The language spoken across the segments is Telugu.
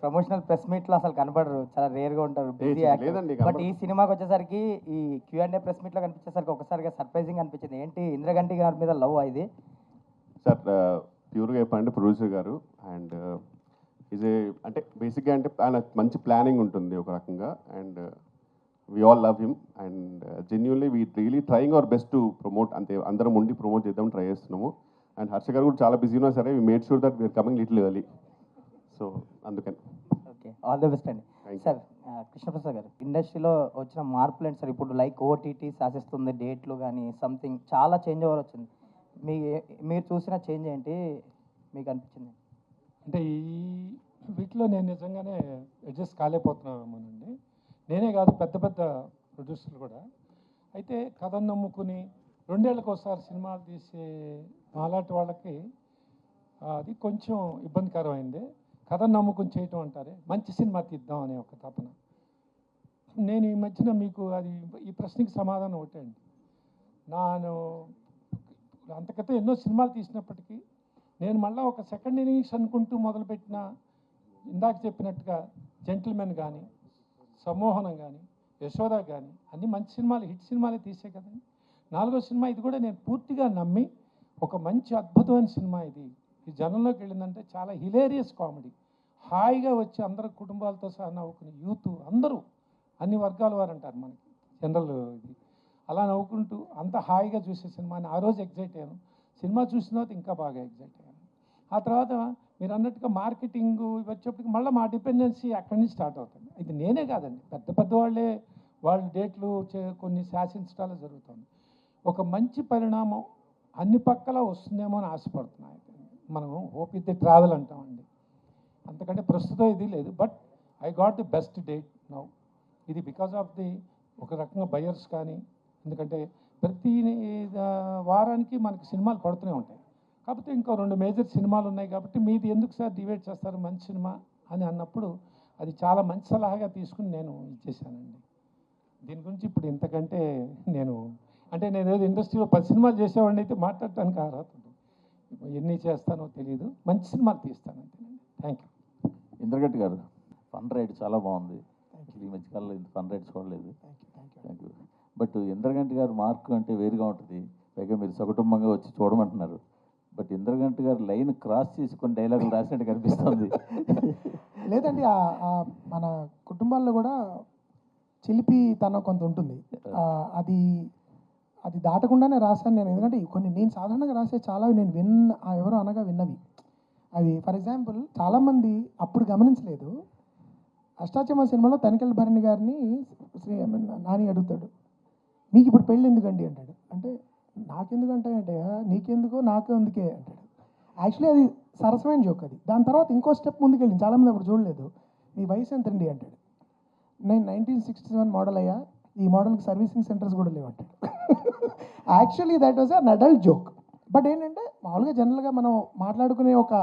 ప్రమోషనల్ ప్రెస్ మీట్లో అసలు కనపడరు, చాలా రేర్గా ఉంటారు, బిజీ లేదండి, బట్ ఈ సినిమాకి వచ్చేసరికి ఈ Q&A ప్రెస్ మీట్లో కనిపించేసరికి ఒకసారిగా సర్ప్రైజింగ్ అనిపించింది. ఏంటి ఇంద్రగంటి గారి మీద లవ్ ఇది? సార్ ప్యూర్గా చెప్పండి ప్రొడ్యూసర్ గారు అండ్ అంటే బేసిక్గా అంటే ఆయన మంచి ప్లానింగ్ ఉంటుంది ఒక రకంగా and we all love him and genuinely we really trying our best to promote, అంతే అందరం ఉండి ప్రమోట్ చేద్దాం ట్రై చేస్తున్నాము. అండ్ హర్ష గారు కూడా చాలా బిజీ ఉన్నా సరే we made sure that we're coming little early, so అందుకని. ఓకే, ఆల్ ది బెస్ట్ అండి. సార్ కృష్ణప్రసాద్ గారు, ఇండస్ట్రీలో వచ్చిన మార్పులు ఏంటి సార్? ఇప్పుడు లైక్ OTT శాసిస్తుంది, డేట్లు కానీ సంథింగ్ చాలా చేంజ్ ఓవర్ వచ్చింది. మీరు చూసిన చేంజ్ ఏంటి మీకు అనిపించింది? అంటే ఈ వీటిలో నేను నిజంగానే అడ్జస్ట్ కాలేకపోతున్నామేమోనండి. నేనే కాదు, పెద్ద పెద్ద ప్రొడ్యూసర్లు కూడా. అయితే కథను నమ్ముకుని 2 ఏళ్ళకి ఒకసారి సినిమాలు తీసే అలాంటి వాళ్ళకి అది కొంచెం ఇబ్బందికరమైంది. కథను నమ్ముకుని చేయటం అంటారే, మంచి సినిమా తీద్దాం అనే ఒక తపన. నేను ఈ మధ్యన మీకు అది ఈ ప్రశ్నకి సమాధానం ఒకటే అండి. నేను అంతకైతే ఎన్నో సినిమాలు తీసినప్పటికీ నేను మళ్ళీ ఒక సెకండ్ ఇన్నింగ్స్ అనుకుంటూ మొదలుపెట్టిన, ఇందాక చెప్పినట్టుగా జెంటిల్మెన్ కానీ, సమ్మోహనం కానీ, యశోద కానీ అన్ని మంచి సినిమాలు, హిట్ సినిమాలే తీసే కదండి. 4వ సినిమా ఇది కూడా నేను పూర్తిగా నమ్మి ఒక మంచి అద్భుతమైన సినిమా ఇది ఈ జనంలోకి వెళ్ళిందంటే చాలా హిలేరియస్ కామెడీ, హాయిగా వచ్చి అందరు కుటుంబాలతో సహా నవ్వుకుని యూత్ అందరూ అన్ని వర్గాల వారు అంటారు మనకి జనరల్ ఇది, అలా నవ్వుకుంటూ అంత హాయిగా చూసే సినిమాని ఆ రోజు ఎగ్జైట్ అయ్యాను. సినిమా చూసిన తర్వాత ఇంకా బాగా ఎగ్జైట్ అయ్యాను. ఆ తర్వాత మీరు అన్నట్టుగా మార్కెటింగ్ వచ్చేప్పటికి మళ్ళీ మా డిపెండెన్సీ అక్కడి నుంచి స్టార్ట్ అవుతుంది. ఇది నేనే కాదండి, పెద్ద పెద్ద వాళ్ళే వాళ్ళ డేట్లు కొన్ని శాసించడాలు జరుగుతుంది. ఒక మంచి పరిణామం అన్ని పక్కల వస్తుందేమో అని ఆశపడుతున్నాయి. మనం హోప్ ఇట్ ది ట్రావెల్ అంటామండి, అంతకంటే ప్రస్తుతం ఇది లేదు. But I got the best date now. ఇది బికాజ్ ఆఫ్ ది ఒక రకంగా బయర్స్ కానీ, ఎందుకంటే ప్రతి వారానికి మనకి సినిమాలు పడుతూనే ఉంటాయి. కాకపోతే ఇంకో 2 మేజర్ సినిమాలు ఉన్నాయి కాబట్టి మీది ఎందుకు సార్ డివైడ్ చేస్తారు మంచి సినిమా అని అన్నప్పుడు అది చాలా మంచి సలహాగా తీసుకుని నేను ఇచ్చేసానండి. దీని గురించి ఇప్పుడు ఇంతకంటే నేను ఏదో ఇండస్ట్రీలో 10 సినిమాలు చేసేవాడిని అయితే మాట్లాడటానికి అర్హత ఉంటుంది. ఎన్ని చేస్తానో తెలియదు, మంచి సినిమాలు తీస్తాను అంతేనండి. Thank you. ఇంద్రగంటి గారు, ఫన్ రైడ్ చాలా బాగుంది. ఈ మధ్యకాలంలో ఇంత ఫన్ రైడ్ చూడలేదు. Thank you. బట్ ఇంద్రగంటి గారు మార్క్ అంటే వేరుగా ఉంటుంది. పైగా మీరు సకుటుంబంగా వచ్చి చూడమంటున్నారు. బట్ ఇంద్రగంటి గారు లైన్ క్రాస్ చేసి కొన్ని డైలాగులు రాసినట్టు కనిపిస్తుంది. లేదండి, మన కుటుంబాల్లో కూడా చిలిపి తనం కొంత ఉంటుంది. అది అది దాటకుండానే రాశాను నేను. ఎందుకంటే నేను సాధారణంగా రాసే చాలా నేను ఎవరో అనగా విన్నవి అవి. ఫర్ ఎగ్జాంపుల్, చాలామంది అప్పుడు గమనించలేదు, అష్టాచమ్మ సినిమాలో తనికెళ్ళ భరణి గారిని నాని అడుగుతాడు, మీకు ఇప్పుడు పెళ్ళి ఎందుకండి అంటాడు. అంటే నాకెందుకంటే అంటే నీకెందుకో నాకు అందుకే అంటాడు. యాక్చువల్లీ అది సరసమైన జోక్ అది. దాని తర్వాత ఇంకో స్టెప్ ముందుకెళ్ళింది, చాలామంది అప్పుడు చూడలేదు. మీ వయసు ఎంతండి అంటాడు. నేను 1961 మోడల్ అయ్యా, ఈ మోడల్కి సర్వీసింగ్ సెంటర్స్ కూడా లేవంటాడు. Actually that was an adult joke. But ఏంటంటే మామూలుగా జనరల్గా మనం మాట్లాడుకునే ఒక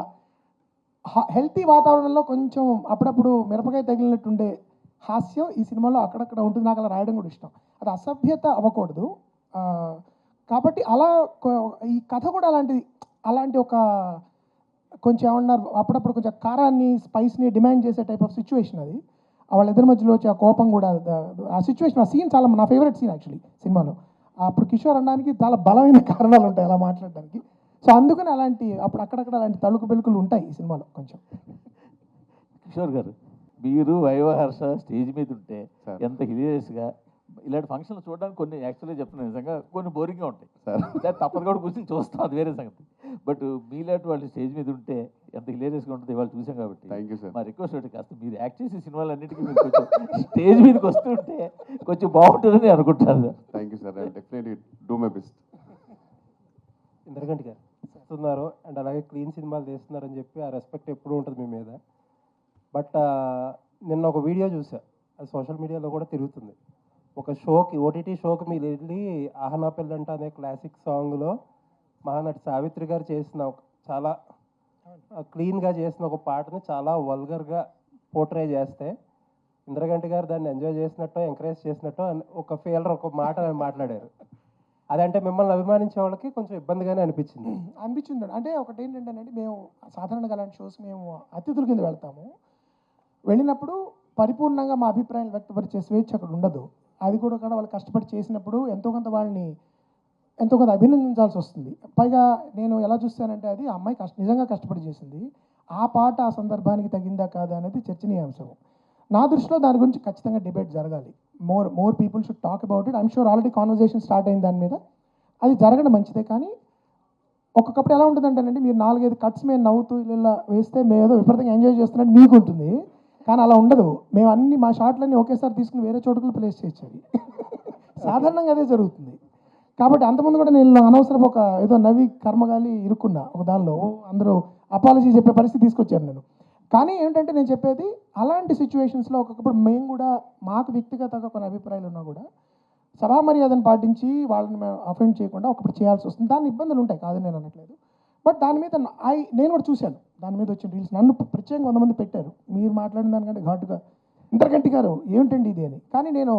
హెల్తీ వాతావరణంలో కొంచెం అప్పుడప్పుడు మిరపకాయ తగిలినట్టుండే హాస్యం ఈ సినిమాలో అక్కడక్కడ ఉంటుంది. నాకు అలా రాయడం కూడా ఇష్టం. అది అసభ్యత అవ్వకూడదు. కాబట్టి అలా ఈ కథ కూడా అలాంటి ఒక కొంచెం ఏమన్నారు, అప్పుడప్పుడు కొంచెం కారాన్ని స్పైస్ని డిమాండ్ చేసే టైప్ ఆఫ్ సిచ్యువేషన్ అది. వాళ్ళిద్దరి మధ్యలో వచ్చే ఆ కోపం కూడా, ఆ సిచ్యువేషన్, ఆ సీన్ చాలా నా ఫేవరెట్ సీన్ యాక్చువల్లీ సినిమాలో. అప్పుడు కిషోర్ అనడానికి చాలా బలమైన కారణాలు ఉంటాయి అలా మాట్లాడడానికి. సో అందుకని అప్పుడు అక్కడక్కడ అలాంటి తలుకు బెలుకులు ఉంటాయి ఈ సినిమాలో కొంచెం. కిషోర్ గారు, మీరు వైవహర్ష స్టేజ్ మీద ఉంటే ఎంత హిలియస్గా, ఇలాంటి ఫంక్షన్లు చూడడానికి కొన్ని యాక్చువల్గా చెప్తున్నాను నిజంగా కొన్ని బోరింగ్గా ఉంటాయి సార్, తప్పదు కూడా కూర్చొని చూస్తాం, అది వేరే సంగతి. బట్ మీలాంటి వాళ్ళు స్టేజ్ మీద ఉంటే ఎంత హిలేరియస్గా ఉంటుంది ఇవాళ చూసాం కాబట్టి. Thank you sir. మా రిక్వెస్ట్ ఒకటి, కాస్త మీరు యాక్ట్ చేసే సినిమాలన్నిటికీ మీరు కొంచెం స్టేజ్ మీదకి వస్తుంటే కొంచెం బాగుంటుందని అనుకుంటాను sir. Thank you sir, I definitely do my best. Indraganti గారు చేస్తున్నారు అండ్ అలాగే క్లీన్ సినిమాలు తీస్తున్నారని చెప్పి ఆ రెస్పెక్ట్ ఎప్పుడూ ఉంటుంది మీ మీద. బట్ నిన్న ఒక వీడియో చూసా, అది సోషల్ మీడియాలో కూడా తిరుగుతుంది. ఒక షోకి, OTT షోకి మీరు వెళ్ళి ఆహనా పెళ్ళంట అనే క్లాసిక్ సాంగ్లో మహానటి సావిత్రి గారు చేసిన చాలా క్లీన్గా చేసిన ఒక పాటని చాలా వల్గర్గా పోర్ట్రే చేస్తే ఇంద్రగంటి గారు దాన్ని ఎంజాయ్ చేసినట్టు, ఎంకరేజ్ చేసినట్టు ఒక ఫీలర్ ఒక మాట మాట్లాడారు. అదంటే మిమ్మల్ని అభిమానించే వాళ్ళకి కొంచెం ఇబ్బందిగానే అనిపించింది. అంటే ఒకటి ఏంటంటే మేము సాధారణంగా అలాంటి షోస్ మేము అతిథుల కింద వెళ్తాము. వెళ్ళినప్పుడు పరిపూర్ణంగా మా అభిప్రాయాలు వ్యక్తపరిచే స్వేచ్ఛ అక్కడ ఉండదు. అది కూడా వాళ్ళు కష్టపడి చేసినప్పుడు ఎంతో కొంత వాళ్ళని ఎంతో కొంత అభినందించాల్సి వస్తుంది. పైగా నేను ఎలా చూస్తానంటే అది ఆ అమ్మాయి నిజంగా కష్టపడి చేసింది. ఆ పాట ఆ సందర్భానికి తగిందా కాదా అనేది చర్చనీయాంశం. నా దృష్టిలో దాని గురించి ఖచ్చితంగా డిబేట్ జరగాలి. More people should talk about it. I'm sure already conversation start అయింది దాని మీద. అది జరగడం మంచిదే. కానీ ఒక్కొక్కప్పుడు ఎలా ఉంటుందంటేనండి, మీరు 4-5 కట్స్ మేము నవ్వుతూ ఇలా వేస్తే మేము ఏదో విపరీతంగా ఎంజాయ్ చేస్తున్నట్టు మీకు ఉంటుంది. కానీ అలా ఉండదు. మేము అన్ని మా షాట్లన్నీ ఒకేసారి తీసుకుని వేరే చోటుకు ప్లేస్ చేయొచ్చు. అవి సాధారణంగా అదే జరుగుతుంది. కాబట్టి అంతకుముందు కూడా నేను అనవసరం ఒక ఏదో నవ్వి కర్మగాలి ఇరుక్కున్నా ఒక దానిలో. అందరూ అపాలజీ చెప్పే పరిస్థితి తీసుకొచ్చాను నేను. కానీ ఏంటంటే నేను చెప్పేది, అలాంటి సిచ్యువేషన్స్లో ఒక్కొక్కప్పుడు మేము కూడా మాకు వ్యక్తిగతంగా కొన్ని అభిప్రాయాలు ఉన్నా కూడా సభా మర్యాదను పాటించి వాళ్ళని మేము అఫెండ్ చేయకుండా ఒకప్పుడు చేయాల్సి వస్తుంది. దాని ఇబ్బందులు ఉంటాయి, కాదని నేను అనట్లేదు. బట్ దాని మీద నేను కూడా చూశాను. దాని మీద వచ్చిన రీల్స్ నన్ను ప్రత్యేకంగా 100 మంది పెట్టారు. మీరు మాట్లాడిన దానికంటే ఘాటుగా ఇంతకంటి గారు ఏమిటండి ఇది అని. కానీ నేను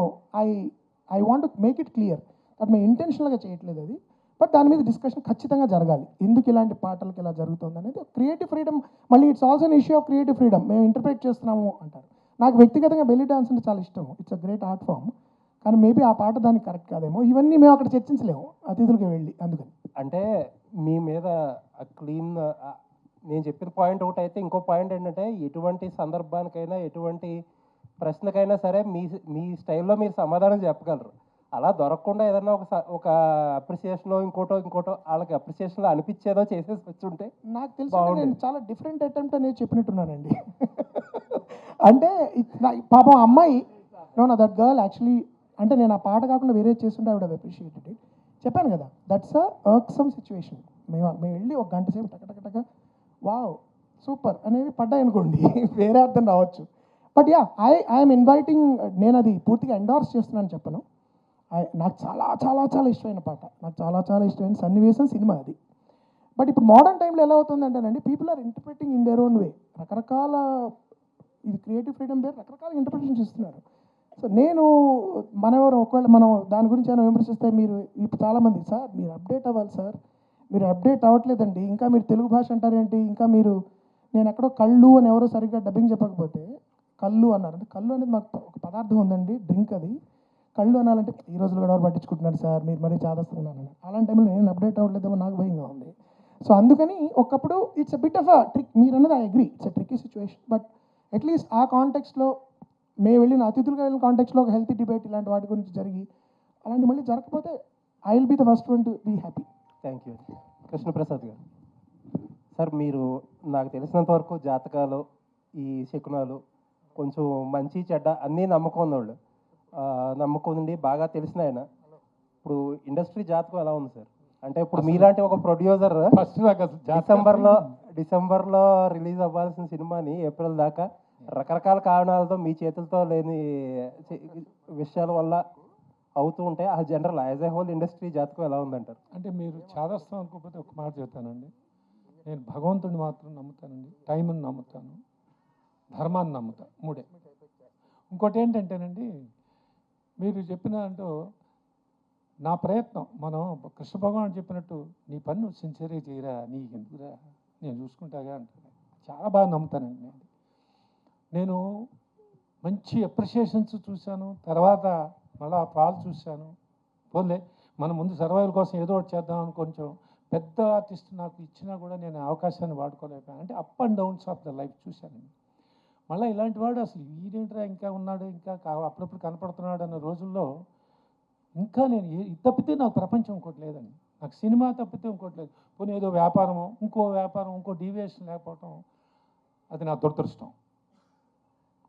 I want to make it clear that మేము ఇంటెన్షనల్గా చేయట్లేదు అది. బట్ దాని మీద డిస్కషన్ ఖచ్చితంగా జరగాలి. ఎందుకు ఇలాంటి పాటలకు ఇలా జరుగుతుంది అనేది క్రియేటివ్ ఫ్రీడమ్. మళ్ళీ it's also an issue of creative freedom. మేము ఇంటర్ప్రిట్ చేస్తున్నాము అంటారు. నాకు వ్యక్తిగతంగా బెల్లీ డాన్స్ అంటే చాలా ఇష్టం. It's a great art form. కానీ మేబీ ఆ పాట దానికి కరెక్ట్ కాదేమో. ఇవన్నీ మేము అక్కడ చర్చించలేము అతిథులకి వెళ్ళి. అందుకని అంటే మీ మీద క్లీన్ నేను చెప్పిన పాయింట్ ఒకటి అయితే, ఇంకో పాయింట్ ఏంటంటే ఎటువంటి సందర్భానికైనా ఎటువంటి ప్రశ్నకైనా సరే మీ స్టైల్లో మీరు సమాధానం చెప్పగలరు. అలా దొరకకుండా ఏదన్నా ఒక అప్రిసియేషనో ఇంకోటో వాళ్ళకి అప్రిసియేషన్లో అనిపించేదో చేసేసి వచ్చుంటే నాకు తెలిసి నేను చాలా డిఫరెంట్ అటెంప్ట్ అనేది చెప్పినట్టున్నానండి. అంటే పాపం అమ్మాయి దట్ గర్ల్ యాక్చువల్లీ, అంటే నేను ఆ పాట కాకుండా వేరే చేస్తుంటే I would have appreciated it. చెప్పాను కదా, దట్స్ అ వర్క్సమ్ సిచ్యువేషన్. మేము వెళ్ళి ఒక గంట సేపు టక వావ్ సూపర్ అనేవి పడ్డాయి అనుకోండి, వేరే అర్థం రావచ్చు. But yeah, I'm inviting. నేను అది పూర్తిగా ఎండార్స్ చేస్తున్నాను చెప్పను. నాకు చాలా చాలా చాలా ఇష్టమైన పాట, నాకు చాలా చాలా ఇష్టమైన సన్నివేశం సినిమా అది. బట్ ఇప్పుడు మోడర్న్ టైంలో ఎలా అవుతుందంటేనండి, people are interpreting in their own way. రకరకాల, ఇది క్రియేటివ్ ఫ్రీడమ్ పేరు రకరకాల ఇంటర్ప్రిటేషన్స్ ఇస్తున్నారు. సో నేను ఒకవేళ మనం దాని గురించి ఏమైనా విమర్శిస్తే, మీరు ఇప్పుడు చాలామంది సార్ మీరు అప్డేట్ అవ్వాలి సార్, మీరు అప్డేట్ అవ్వట్లేదండి, ఇంకా మీరు తెలుగు భాష అంటారేంటి, ఇంకా మీరు నేను ఎక్కడో కళ్ళు అని ఎవరో సరిగ్గా డబ్బింగ్ చెప్పకపోతే కళ్ళు అన్నారు. అంటే కళ్ళు అనేది మాకు ఒక పదార్థం ఉందండి, డ్రింక్ అది. కళ్ళు అనాలంటే ఈ రోజులు కూడా ఎవరు పట్టించుకుంటున్నారు సార్, మీరు మరీ చాదస్తున్నాను. అలాంటి టైంలో నేను అప్డేట్ అవ్వట్లేదేమో నాకు భయంగా ఉంది. సో అందుకని ఒకప్పుడు it's a bit of a trick. మీరు అన్నది I agree, it's a tricky situation. But at least ఆ కాంటెక్స్లో మేము వెళ్ళిన అతిథులుగా వెళ్ళిన కాంటెక్స్లో ఒక హెల్తీ డిబేట్ ఇలాంటి వాటి గురించి జరిగి అలాంటి మళ్ళీ జరగకపోతే I will be the first one to be happy. Thank you. Krishnaprasad garu sir, మీరు నాకు తెలిసినంత వరకు జాతకాలు, ఈ శకునాలు, కొంచెం మంచి చెడ్డ అన్నీ నమ్మకం ఉన్నవాళ్ళు, నమ్మకం ఉండి బాగా తెలిసిన ఆయన. ఇప్పుడు ఇండస్ట్రీ జాతకం ఎలా ఉంది సార్? అంటే ఇప్పుడు మీలాంటి ఒక ప్రొడ్యూసర్ ఫస్ట్ డిసెంబర్లో రిలీజ్ అవ్వాల్సిన సినిమాని ఏప్రిల్ దాకా రకరకాల కారణాలతో మీ చేతులతో లేని విషయాల వల్ల అవుతూ ఉంటే ఆ general as a whole industry జాతకం ఎలా ఉందంటారు? అంటే మీరు చాదస్తాం అనుకోకపోతే ఒక మాట చెప్తానండి. నేను భగవంతుడిని మాత్రం నమ్ముతానండి, టైంని నమ్ముతాను, ధర్మాన్ని నమ్ముతాను, మూడే. ఇంకోటి ఏంటంటేనండి, మీరు చెప్పిన అంటూ నా ప్రయత్నం, మనం కృష్ణ భగవాన్ చెప్పినట్టు నీ పన్ను సిన్సియర్గా చేయరా, నీకు ఎందుకురా, నేను చూసుకుంటాగా అంటాను. చాలా బాగా నమ్ముతానండి. నేను మంచి అప్రిషియేషన్స్ చూశాను, తర్వాత మళ్ళీ ఫాల్ చూశాను. పోలే మనం ముందు సర్వైవల్ కోసం ఏదో ఒకటి చేద్దామని కొంచెం పెద్ద ఆర్టిస్ట్ నాకు ఇచ్చినా కూడా నేను అవకాశాన్ని వాడుకోలేకపోయాను. అంటే up and downs of the life చూశానండి. మళ్ళీ ఇలాంటి వాడు అసలు ఈడేంట్రా ఇంకా ఉన్నాడు, ఇంకా అప్పుడప్పుడు కనపడుతున్నాడు అన్న రోజుల్లో ఇంకా నేను ఇది తప్పితే నాకు ప్రపంచం ఇంకోటి లేదండి. నాకు సినిమా తప్పితే ఇంకోటి లేదు. పోనీ ఏదో వ్యాపారము, ఇంకో డీవియేషన్ లేకపోవటం అది నా దురదృష్టం.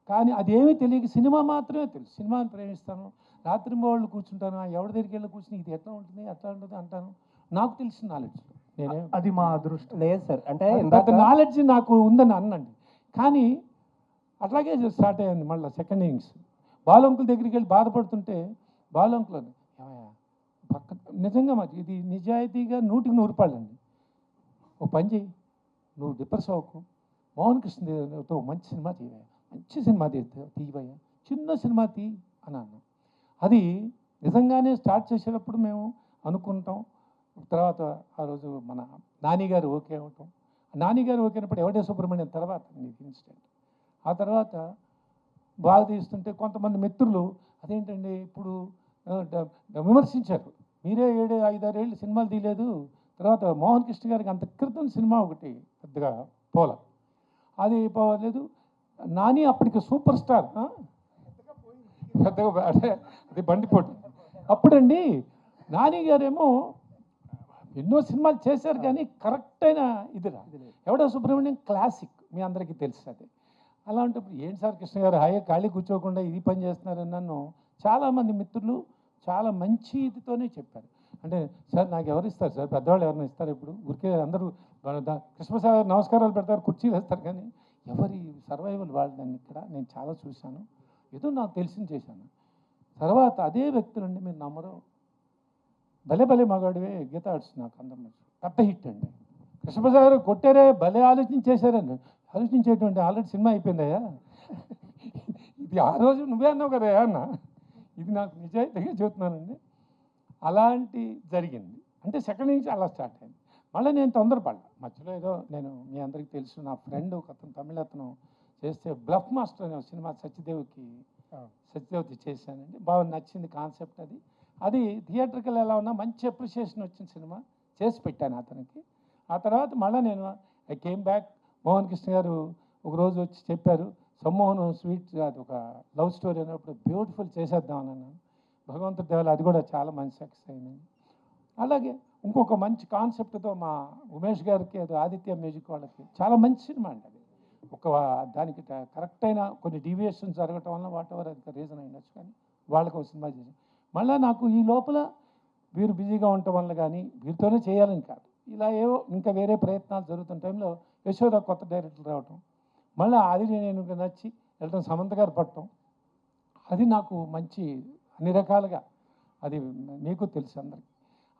కానీ అదేమీ తెలియక సినిమా మాత్రమే తెలుసు, సినిమాని ప్రేమిస్తాను. రాత్రి వాళ్ళు కూర్చుంటాను, ఎవరి దగ్గరికి వెళ్ళి కూర్చుని ఇది ఎట్లా ఉంటుంది అట్లా ఉంటుంది అంటాను. నాకు తెలిసిన నాలెడ్జ్ నేనే, అది మా అదృష్టం. లేదు సార్, అంటే ఇంత నాలెడ్జ్ నాకు ఉందని అన్నండి. కానీ అట్లాగే స్టార్ట్ అయ్యింది మళ్ళీ సెకండ్ ఇన్నింగ్స్. బాలంకుల దగ్గరికి వెళ్ళి బాధపడుతుంటే బాలంకులు పక్క నిజంగా మాకు ఇది నిజాయితీగా 100కి 100 రూపాయలండి. ఓ పని చేయి, నువ్వు డిప్రెస్ అవ్వకు, మోహన్ కృష్ణతో మంచి సినిమా తీయవయ్యా, మంచి సినిమా తీయవయ్యా, చిన్న సినిమా తీ అని అన్నాం. అది నిజంగానే స్టార్ట్ చేసేటప్పుడు మేము అనుకుంటాం. తర్వాత ఆ రోజు మన నానిగారు ఓకే అవటం, నానిగారు ఓకే అయినప్పుడు ఎవడే సుబ్రహ్మణ్యం తర్వాత నీకు ఇన్సిడెంట్ ఆ తర్వాత బాగా తీస్తుంటే కొంతమంది మిత్రులు అదేంటండి ఇప్పుడు విమర్శించారు, మీరే 7-5-6 ఏళ్ళు సినిమాలు తీయలేదు, తర్వాత మోహన్ కృష్ణ గారికి అంత క్రితం సినిమా ఒకటి పెద్దగా పోల, అది పోలేదు. నాని అప్పటికి సూపర్ స్టార్, పెద్దగా అంటే అది బండిపోటు. అప్పుడండి నాని గారేమో ఎన్నో సినిమాలు చేశారు కానీ కరెక్ట్ అయిన ఇదిరా ఎవడో సుబ్రహ్మణ్యం క్లాసిక్, మీ అందరికీ తెలుసు అది. అలాంటప్పుడు ఏంటి సార్ కృష్ణ గారు హాయిగా ఖాళీ కూర్చోకుండా ఇది పని చేస్తున్నారని నన్ను చాలామంది మిత్రులు చాలా మంచి ఇదితోనే చెప్పారు. అంటే సార్ నాకు ఎవరు ఇస్తారు సార్, పెద్దవాళ్ళు ఎవరైనా ఇస్తారు, ఇప్పుడు ఊరికే అందరూ కృష్ణప్రసాద్ గారు నమస్కారాలు పెడతారు, కుర్చీలు వేస్తారు, కానీ ఎవరి సర్వైవల్ వాళ్ళని ఇక్కడ నేను చాలా చూశాను, ఏదో నాకు తెలిసింది చేశాను. తర్వాత అదే వ్యక్తులండి మీరు నమ్మరు, భలే భలే మగాడివే గీత ఆర్ట్స్ నాకు అందరం పెద్ద హిట్ అండి. కృష్ణప్రసాద్ గారు కొట్టారే, భలే ఆలోచించేశారండి. ఆలోచించేటువంటి ఆల్రెడీ సినిమా అయిపోయిందయ్యా, ఇది ఆ రోజు నువ్వే అన్నావు కదా అన్న, ఇది నాకు నిజాయితీగా చెబుతున్నానండి. అలాంటి జరిగింది. అంటే సెకండ్ నుంచి అలా స్టార్ట్ అయింది. మళ్ళీ నేను తొందరపడ్డా మధ్యలో, ఏదో నేను మీ అందరికీ తెలుసు, నా ఫ్రెండ్ ఒక అతను తమిళ అతను చేస్తే బ్లఫ్ మాస్టర్ అనే సినిమా సత్యదేవికి చేశానండి. బాగా నచ్చింది కాన్సెప్ట్ అది. అది థియేటర్కి ఎలా ఉన్నా మంచి అప్రిషియేషన్ వచ్చిన సినిమా చేసి పెట్టాను అతనికి. ఆ తర్వాత మళ్ళీ నేను I came back. Mohan Krishna గారు ఒకరోజు వచ్చి చెప్పారు, సమ్మోహన్ స్వీట్ అది ఒక లవ్ స్టోరీ అన్నప్పుడు బ్యూటిఫుల్ చేసేద్దామని అన్నాను. భగవంతుడి దేవాల అది కూడా చాలా మంచి సక్సెస్ అయింది. అలాగే ఇంకొక మంచి కాన్సెప్ట్తో మా ఉమేష్ గారికి అది ఆదిత్య మ్యూజిక్ వాళ్ళకి చాలా మంచి సినిమా అండి అది. ఒక దానికి కరెక్ట్ అయిన కొన్ని డీవియేషన్స్ జరగటం వల్ల వాట్ ఎవర్ అది రీజన్ అయినచ్చు, కానీ వాళ్ళకి ఒక సినిమా చేసి మళ్ళీ నాకు ఈ లోపల వీరు బిజీగా ఉండటం వల్ల కానీ వీరితోనే చేయాలని కాదు, ఇలా ఏవో ఇంకా వేరే ప్రయత్నాలు జరుగుతున్న టైంలో యశోద కొత్త డైరెక్టర్ రావటం, మళ్ళీ అది నేను నచ్చి వెళ్ళటం, సమంత గారు పట్టడం, అది నాకు మంచి అన్ని రకాలుగా అది మీకు తెలుసు అందరికీ,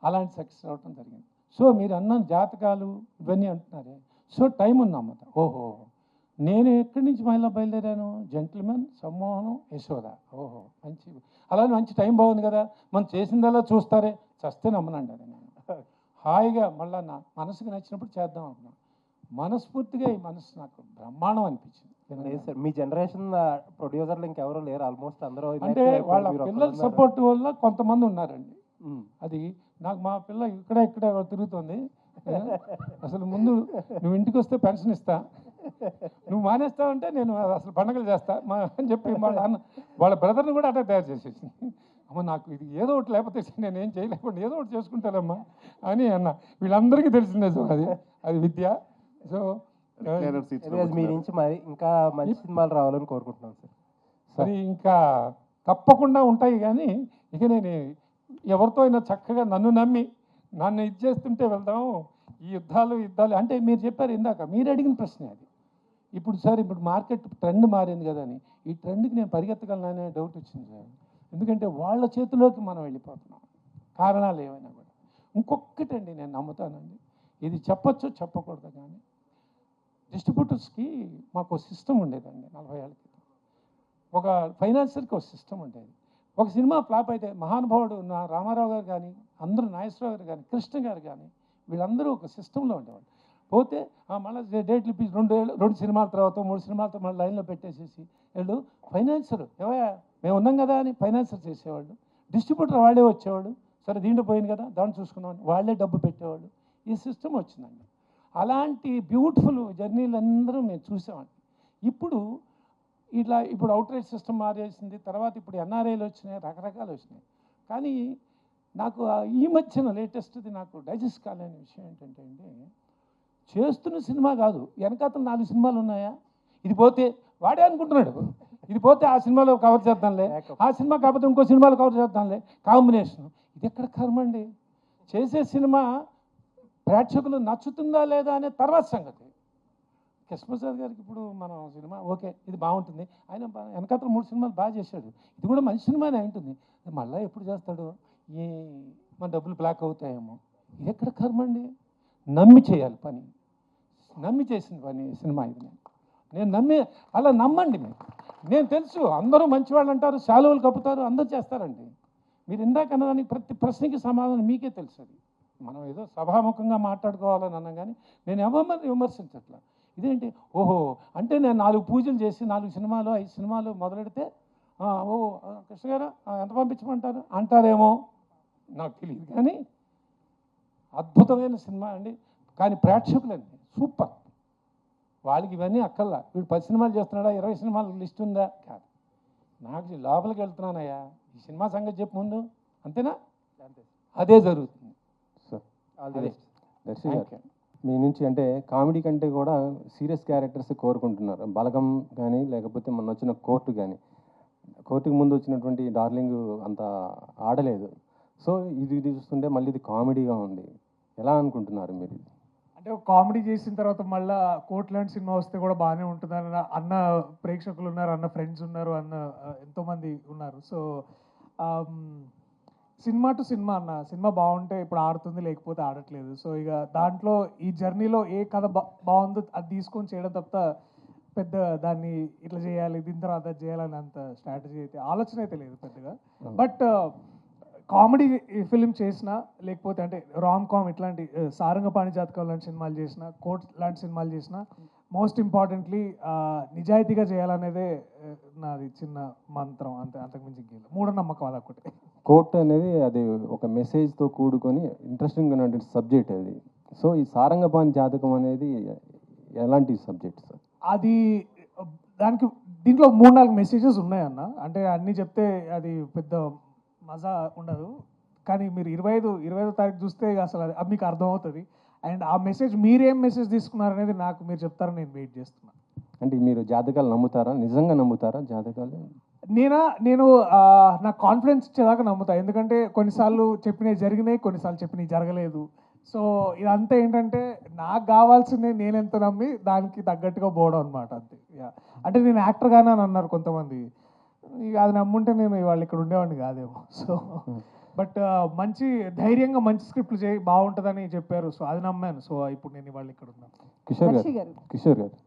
అలాంటి సక్సెస్ అవ్వటం జరిగింది. సో మీరు అన్న జాతకాలు ఇవన్నీ అంటున్నారే, సో టైం ఉందన్నమాట. ఓహో నేను ఎక్కడి నుంచి మహిళ బయలుదేరాను, జెంటిల్మెన్, సమ్మోహనం, యశోద, ఓహో మంచి, అలానే మంచి టైం బాగుంది కదా, మనం చేసిందల్లా చూస్తారే, చస్తే నమ్మనండి అది. నేను హాయిగా మళ్ళీ నా మనసుకు నచ్చినప్పుడు చేద్దాం అనుకున్నాను. మనస్ఫూర్తిగా ఈ మనసు నాకు బ్రహ్మాండం అనిపించింది. లేదు సార్, మీ జనరేషన్ ప్రొడ్యూసర్లు ఇంకెవరూ లేరు, ఆల్మోస్ట్ అందరూ అంటే వాళ్ళ పిల్లల సపోర్ట్ వల్ల కొంతమంది ఉన్నారండి. అది నాకు మా పిల్ల ఇక్కడ తిరుగుతుంది, అసలు ముందు నువ్వు ఇంటికి వస్తే పెన్షన్ ఇస్తా, నువ్వు మానేస్తావంటే నేను అసలు పండుగలు చేస్తా అని చెప్పి వాళ్ళ బ్రదర్ని కూడా అట్లా తయారు చేసేసి, అమ్మ నాకు ఇది ఏదో ఒకటి లేకపోతే నేను ఏం చేయలేకుండా ఏదో ఒకటి చేసుకుంటానమ్మా అని అన్న. వీళ్ళందరికీ తెలిసిందే సో అది విద్య. సో మీ నుంచి మరి ఇంకా మంచి సినిమాలు రావాలని కోరుకుంటున్నాను సార్. అది ఇంకా తప్పకుండా ఉంటాయి, కానీ ఇక నేను ఎవరితో అయినా చక్కగా నన్ను ఇది చేస్తుంటే వెళ్దాం. ఈ యుద్ధాలు అంటే మీరు చెప్పారు ఇందాక, మీరు అడిగిన ప్రశ్న అది. ఇప్పుడు సార్ ఇప్పుడు మార్కెట్ ట్రెండ్ మారింది కదా అని, ఈ ట్రెండ్కి నేను పరిగెత్తగలననే డౌట్ వచ్చింది సార్. ఎందుకంటే వాళ్ళ చేతిలోకి మనం వెళ్ళిపోతున్నాం, కారణాలు ఏమైనా కూడా. ఇంకొక్కటండి నేను నమ్ముతానండి, ఇది చెప్పచ్చో చెప్పకూడదు, కానీ డిస్ట్రిబ్యూటర్స్కి మాకు సిస్టమ్ ఉండేదండి 40 ఏళ్ళ క్రితం. ఒక ఫైనాన్సర్కి ఒక సిస్టమ్ ఉండేది. ఒక సినిమా ఫ్లాప్ అయితే మహానుభావుడు రామారావు గారు కానీ, అందరూ నాగేశ్వరరావు గారు కానీ, కృష్ణ గారు కానీ, వీళ్ళందరూ ఒక సిస్టంలో ఉండేవాళ్ళు. పోతే మళ్ళీ డేట్లు ఇప్పి 2 సినిమాల తర్వాత 3 సినిమాలతో మళ్ళీ లైన్లో పెట్టేసేసి వీళ్ళు ఫైనాన్సర్ ఏవయా మేము ఉన్నాం కదా అని ఫైనాన్సర్ చేసేవాళ్ళు. డిస్ట్రిబ్యూటర్ వాళ్ళే వచ్చేవాళ్ళు, సరే దీంట్లో పోయింది కదా దాన్ని చూసుకున్నాం, వాళ్ళే డబ్బు పెట్టేవాళ్ళు. ఈ సిస్టమ్ వచ్చిందండి. అలాంటి బ్యూటిఫుల్ జర్నీలు అందరూ మేము చూసామండి. ఇప్పుడు అవుట్ రైట్ సిస్టమ్ మారేసింది, తర్వాత ఇప్పుడు ఎన్ఆర్ఐలు వచ్చినాయి, రకరకాలు వచ్చినాయి. కానీ నాకు ఈ మధ్యన లేటెస్ట్ది నాకు డైజెస్ట్ కాలేని విషయం ఏంటంటే అండి, చేస్తున్న సినిమా కాదు, వెనకాతలు 4 సినిమాలు ఉన్నాయా, ఇది పోతే వాడే అనుకుంటున్నాడు, ఇది పోతే ఆ సినిమాలో కవర్ చేద్దాంలే, ఆ సినిమా కాకపోతే ఇంకో సినిమాలో కవర్ చేద్దాంలే, కాంబినేషన్. ఇది ఎక్కడ కర్మ అండి? చేసే సినిమా ప్రేక్షకులు నచ్చుతుందా లేదా అనే తర్వాత సంగతి. కృష్ణప్రసాద్ గారికి ఇప్పుడు మనం సినిమా ఓకే ఇది బాగుంటుంది, ఆయన వెనకాతల 3 సినిమాలు బాగా చేశాడు, ఇది కూడా మంచి సినిమానే ఉంటుంది, మళ్ళీ ఎప్పుడు చేస్తాడు, మన డబ్బులు బ్లాక్ అవుతాయేమో. ఇది ఎక్కడ కర్మ అండి? నమ్మి చేయాలి పని, నమ్మి చేసిన పని సినిమా ఇది. నేను అలా నమ్మండి. నేను తెలుసు అందరూ మంచివాళ్ళు అంటారు, శాలువలు కప్పుతారు, అందరూ చేస్తారండి. మీరు ఇందాక అన్నదానికి ప్రతి ప్రశ్నకి సమాధానం మీకే తెలుసు. అది మనం ఏదో సభాముఖంగా మాట్లాడుకోవాలని అన్నా కానీ నేను ఎవరిని విమర్శించట్లా. ఇదేంటి ఓహో అంటే నేను 4 పూజలు చేసి 4 సినిమాలు 5 సినిమాలు మొదలెడితే ఓ కృష్ణ గారు ఎంత పంపించమంటారు అంటారేమో నాకు తెలియదు, కానీ అద్భుతమైన సినిమా అండి. కానీ ప్రేక్షకులండి సూపర్, వాళ్ళకి ఇవన్నీ అక్కల్లా. వీడు 10 సినిమాలు చేస్తున్నాడా, 20 సినిమాల లిస్ట్ ఉందా, కాదు. నాకు లోపలికి వెళ్తున్నానయ్యా, ఈ సినిమా సంగతి చెప్పు ముందు, అంతేనా? అదే జరుగుతుంది. దర్శి గారు, మీ నుంచి అంటే కామెడీ కంటే కూడా సీరియస్ క్యారెక్టర్స్ కోరుకుంటున్నారు. బలగం కానీ లేకపోతే మొన్న వచ్చిన కోర్టు కానీ, కోర్టుకు ముందు వచ్చినటువంటి డార్లింగ్ అంత ఆడలేదు. సో ఇది చూస్తుంటే మళ్ళీ ఇది కామెడీగా ఉంది. ఎలా అనుకుంటున్నారు మీరు? అంటే ఒక కామెడీ చేసిన తర్వాత మళ్ళీ కోర్ట్ లాంటి సినిమా వస్తే కూడా బాగానే ఉంటుంది అన్న ప్రేక్షకులు ఉన్నారు, అన్న ఫ్రెండ్స్ ఉన్నారు, అన్న ఎంతోమంది ఉన్నారు. సో సినిమా టు సినిమా అన్న, సినిమా బాగుంటే ఇప్పుడు ఆడుతుంది, లేకపోతే ఆడట్లేదు. సో ఇక దాంట్లో ఈ జర్నీలో ఏ కథ బాగుందో అది తీసుకొని చేయడం తప్ప పెద్ద దాన్ని ఇట్లా చేయాలి, దీని తర్వాత అది చేయాలని అంత స్ట్రాటజీ అయితే ఆలోచన అయితే లేదు పెద్దగా. బట్ కామెడీ ఫిలిం చేసినా, లేకపోతే అంటే రామ్ కామ్ ఇట్లాంటి సారంగపాణి జాతకం లాంటి సినిమాలు చేసిన, కోర్ట్ లాంటి సినిమాలు చేసిన, మోస్ట్ ఇంపార్టెంట్లీ నిజాయితీగా చేయాలనేదే నాది చిన్న మంత్రం, అంతే, అంతకుమించి ఇంకేం మూఢనమ్మకం అదొకటి. కోర్ట్ అనేది అది ఒక మెసేజ్తో కూడుకొని ఇంట్రెస్టింగ్ ఉన్నటువంటి సబ్జెక్ట్ అది. సో ఈ సారంగపాణి జాతకం అనేది ఎలాంటి సబ్జెక్ట్ సార్? అది దానికి దీంట్లో 3-4 మెసేజెస్ ఉన్నాయన్న. అంటే అన్నీ చెప్తే అది పెద్ద మజా ఉండదు, కానీ మీరు 25వ తారీఖు చూస్తే అసలు అది మీకు అర్థమవుతుంది. అండ్ ఆ మెసేజ్ మీరేం మెసేజ్ తీసుకున్నారనేది నాకు మీరు చెప్తారని నేను వెయిట్ చేస్తున్నాను. అంటే మీరు జాతకాలు నమ్ముతారా? నిజంగా నమ్ముతారా జాతకాలు? నేను నాకు కాన్ఫిడెన్స్ ఇచ్చేదాకా నమ్ముతా. ఎందుకంటే కొన్నిసార్లు చెప్పినవి జరిగినాయి, కొన్నిసార్లు చెప్పినవి జరగలేదు. సో ఇదంతా ఏంటంటే నాకు కావాల్సిందే నేను ఎంత నమ్మి దానికి తగ్గట్టుగా పోవడం అనమాట, అంతే. అంటే నేను యాక్టర్గానే అని అన్నారు కొంతమంది, ఇక అది నమ్ముంటే నేను ఇవాళ ఇక్కడ ఉండేవాడిని కాదేమో. సో బట్ మంచి ధైర్యంగా మంచి స్క్రిప్ట్లు చేయి బాగుంటుందని చెప్పారు. సో అది నమ్మాను. సో ఇప్పుడు నేను ఇవాళ ఇక్కడ ఉన్నాను. కిషోర్ గారు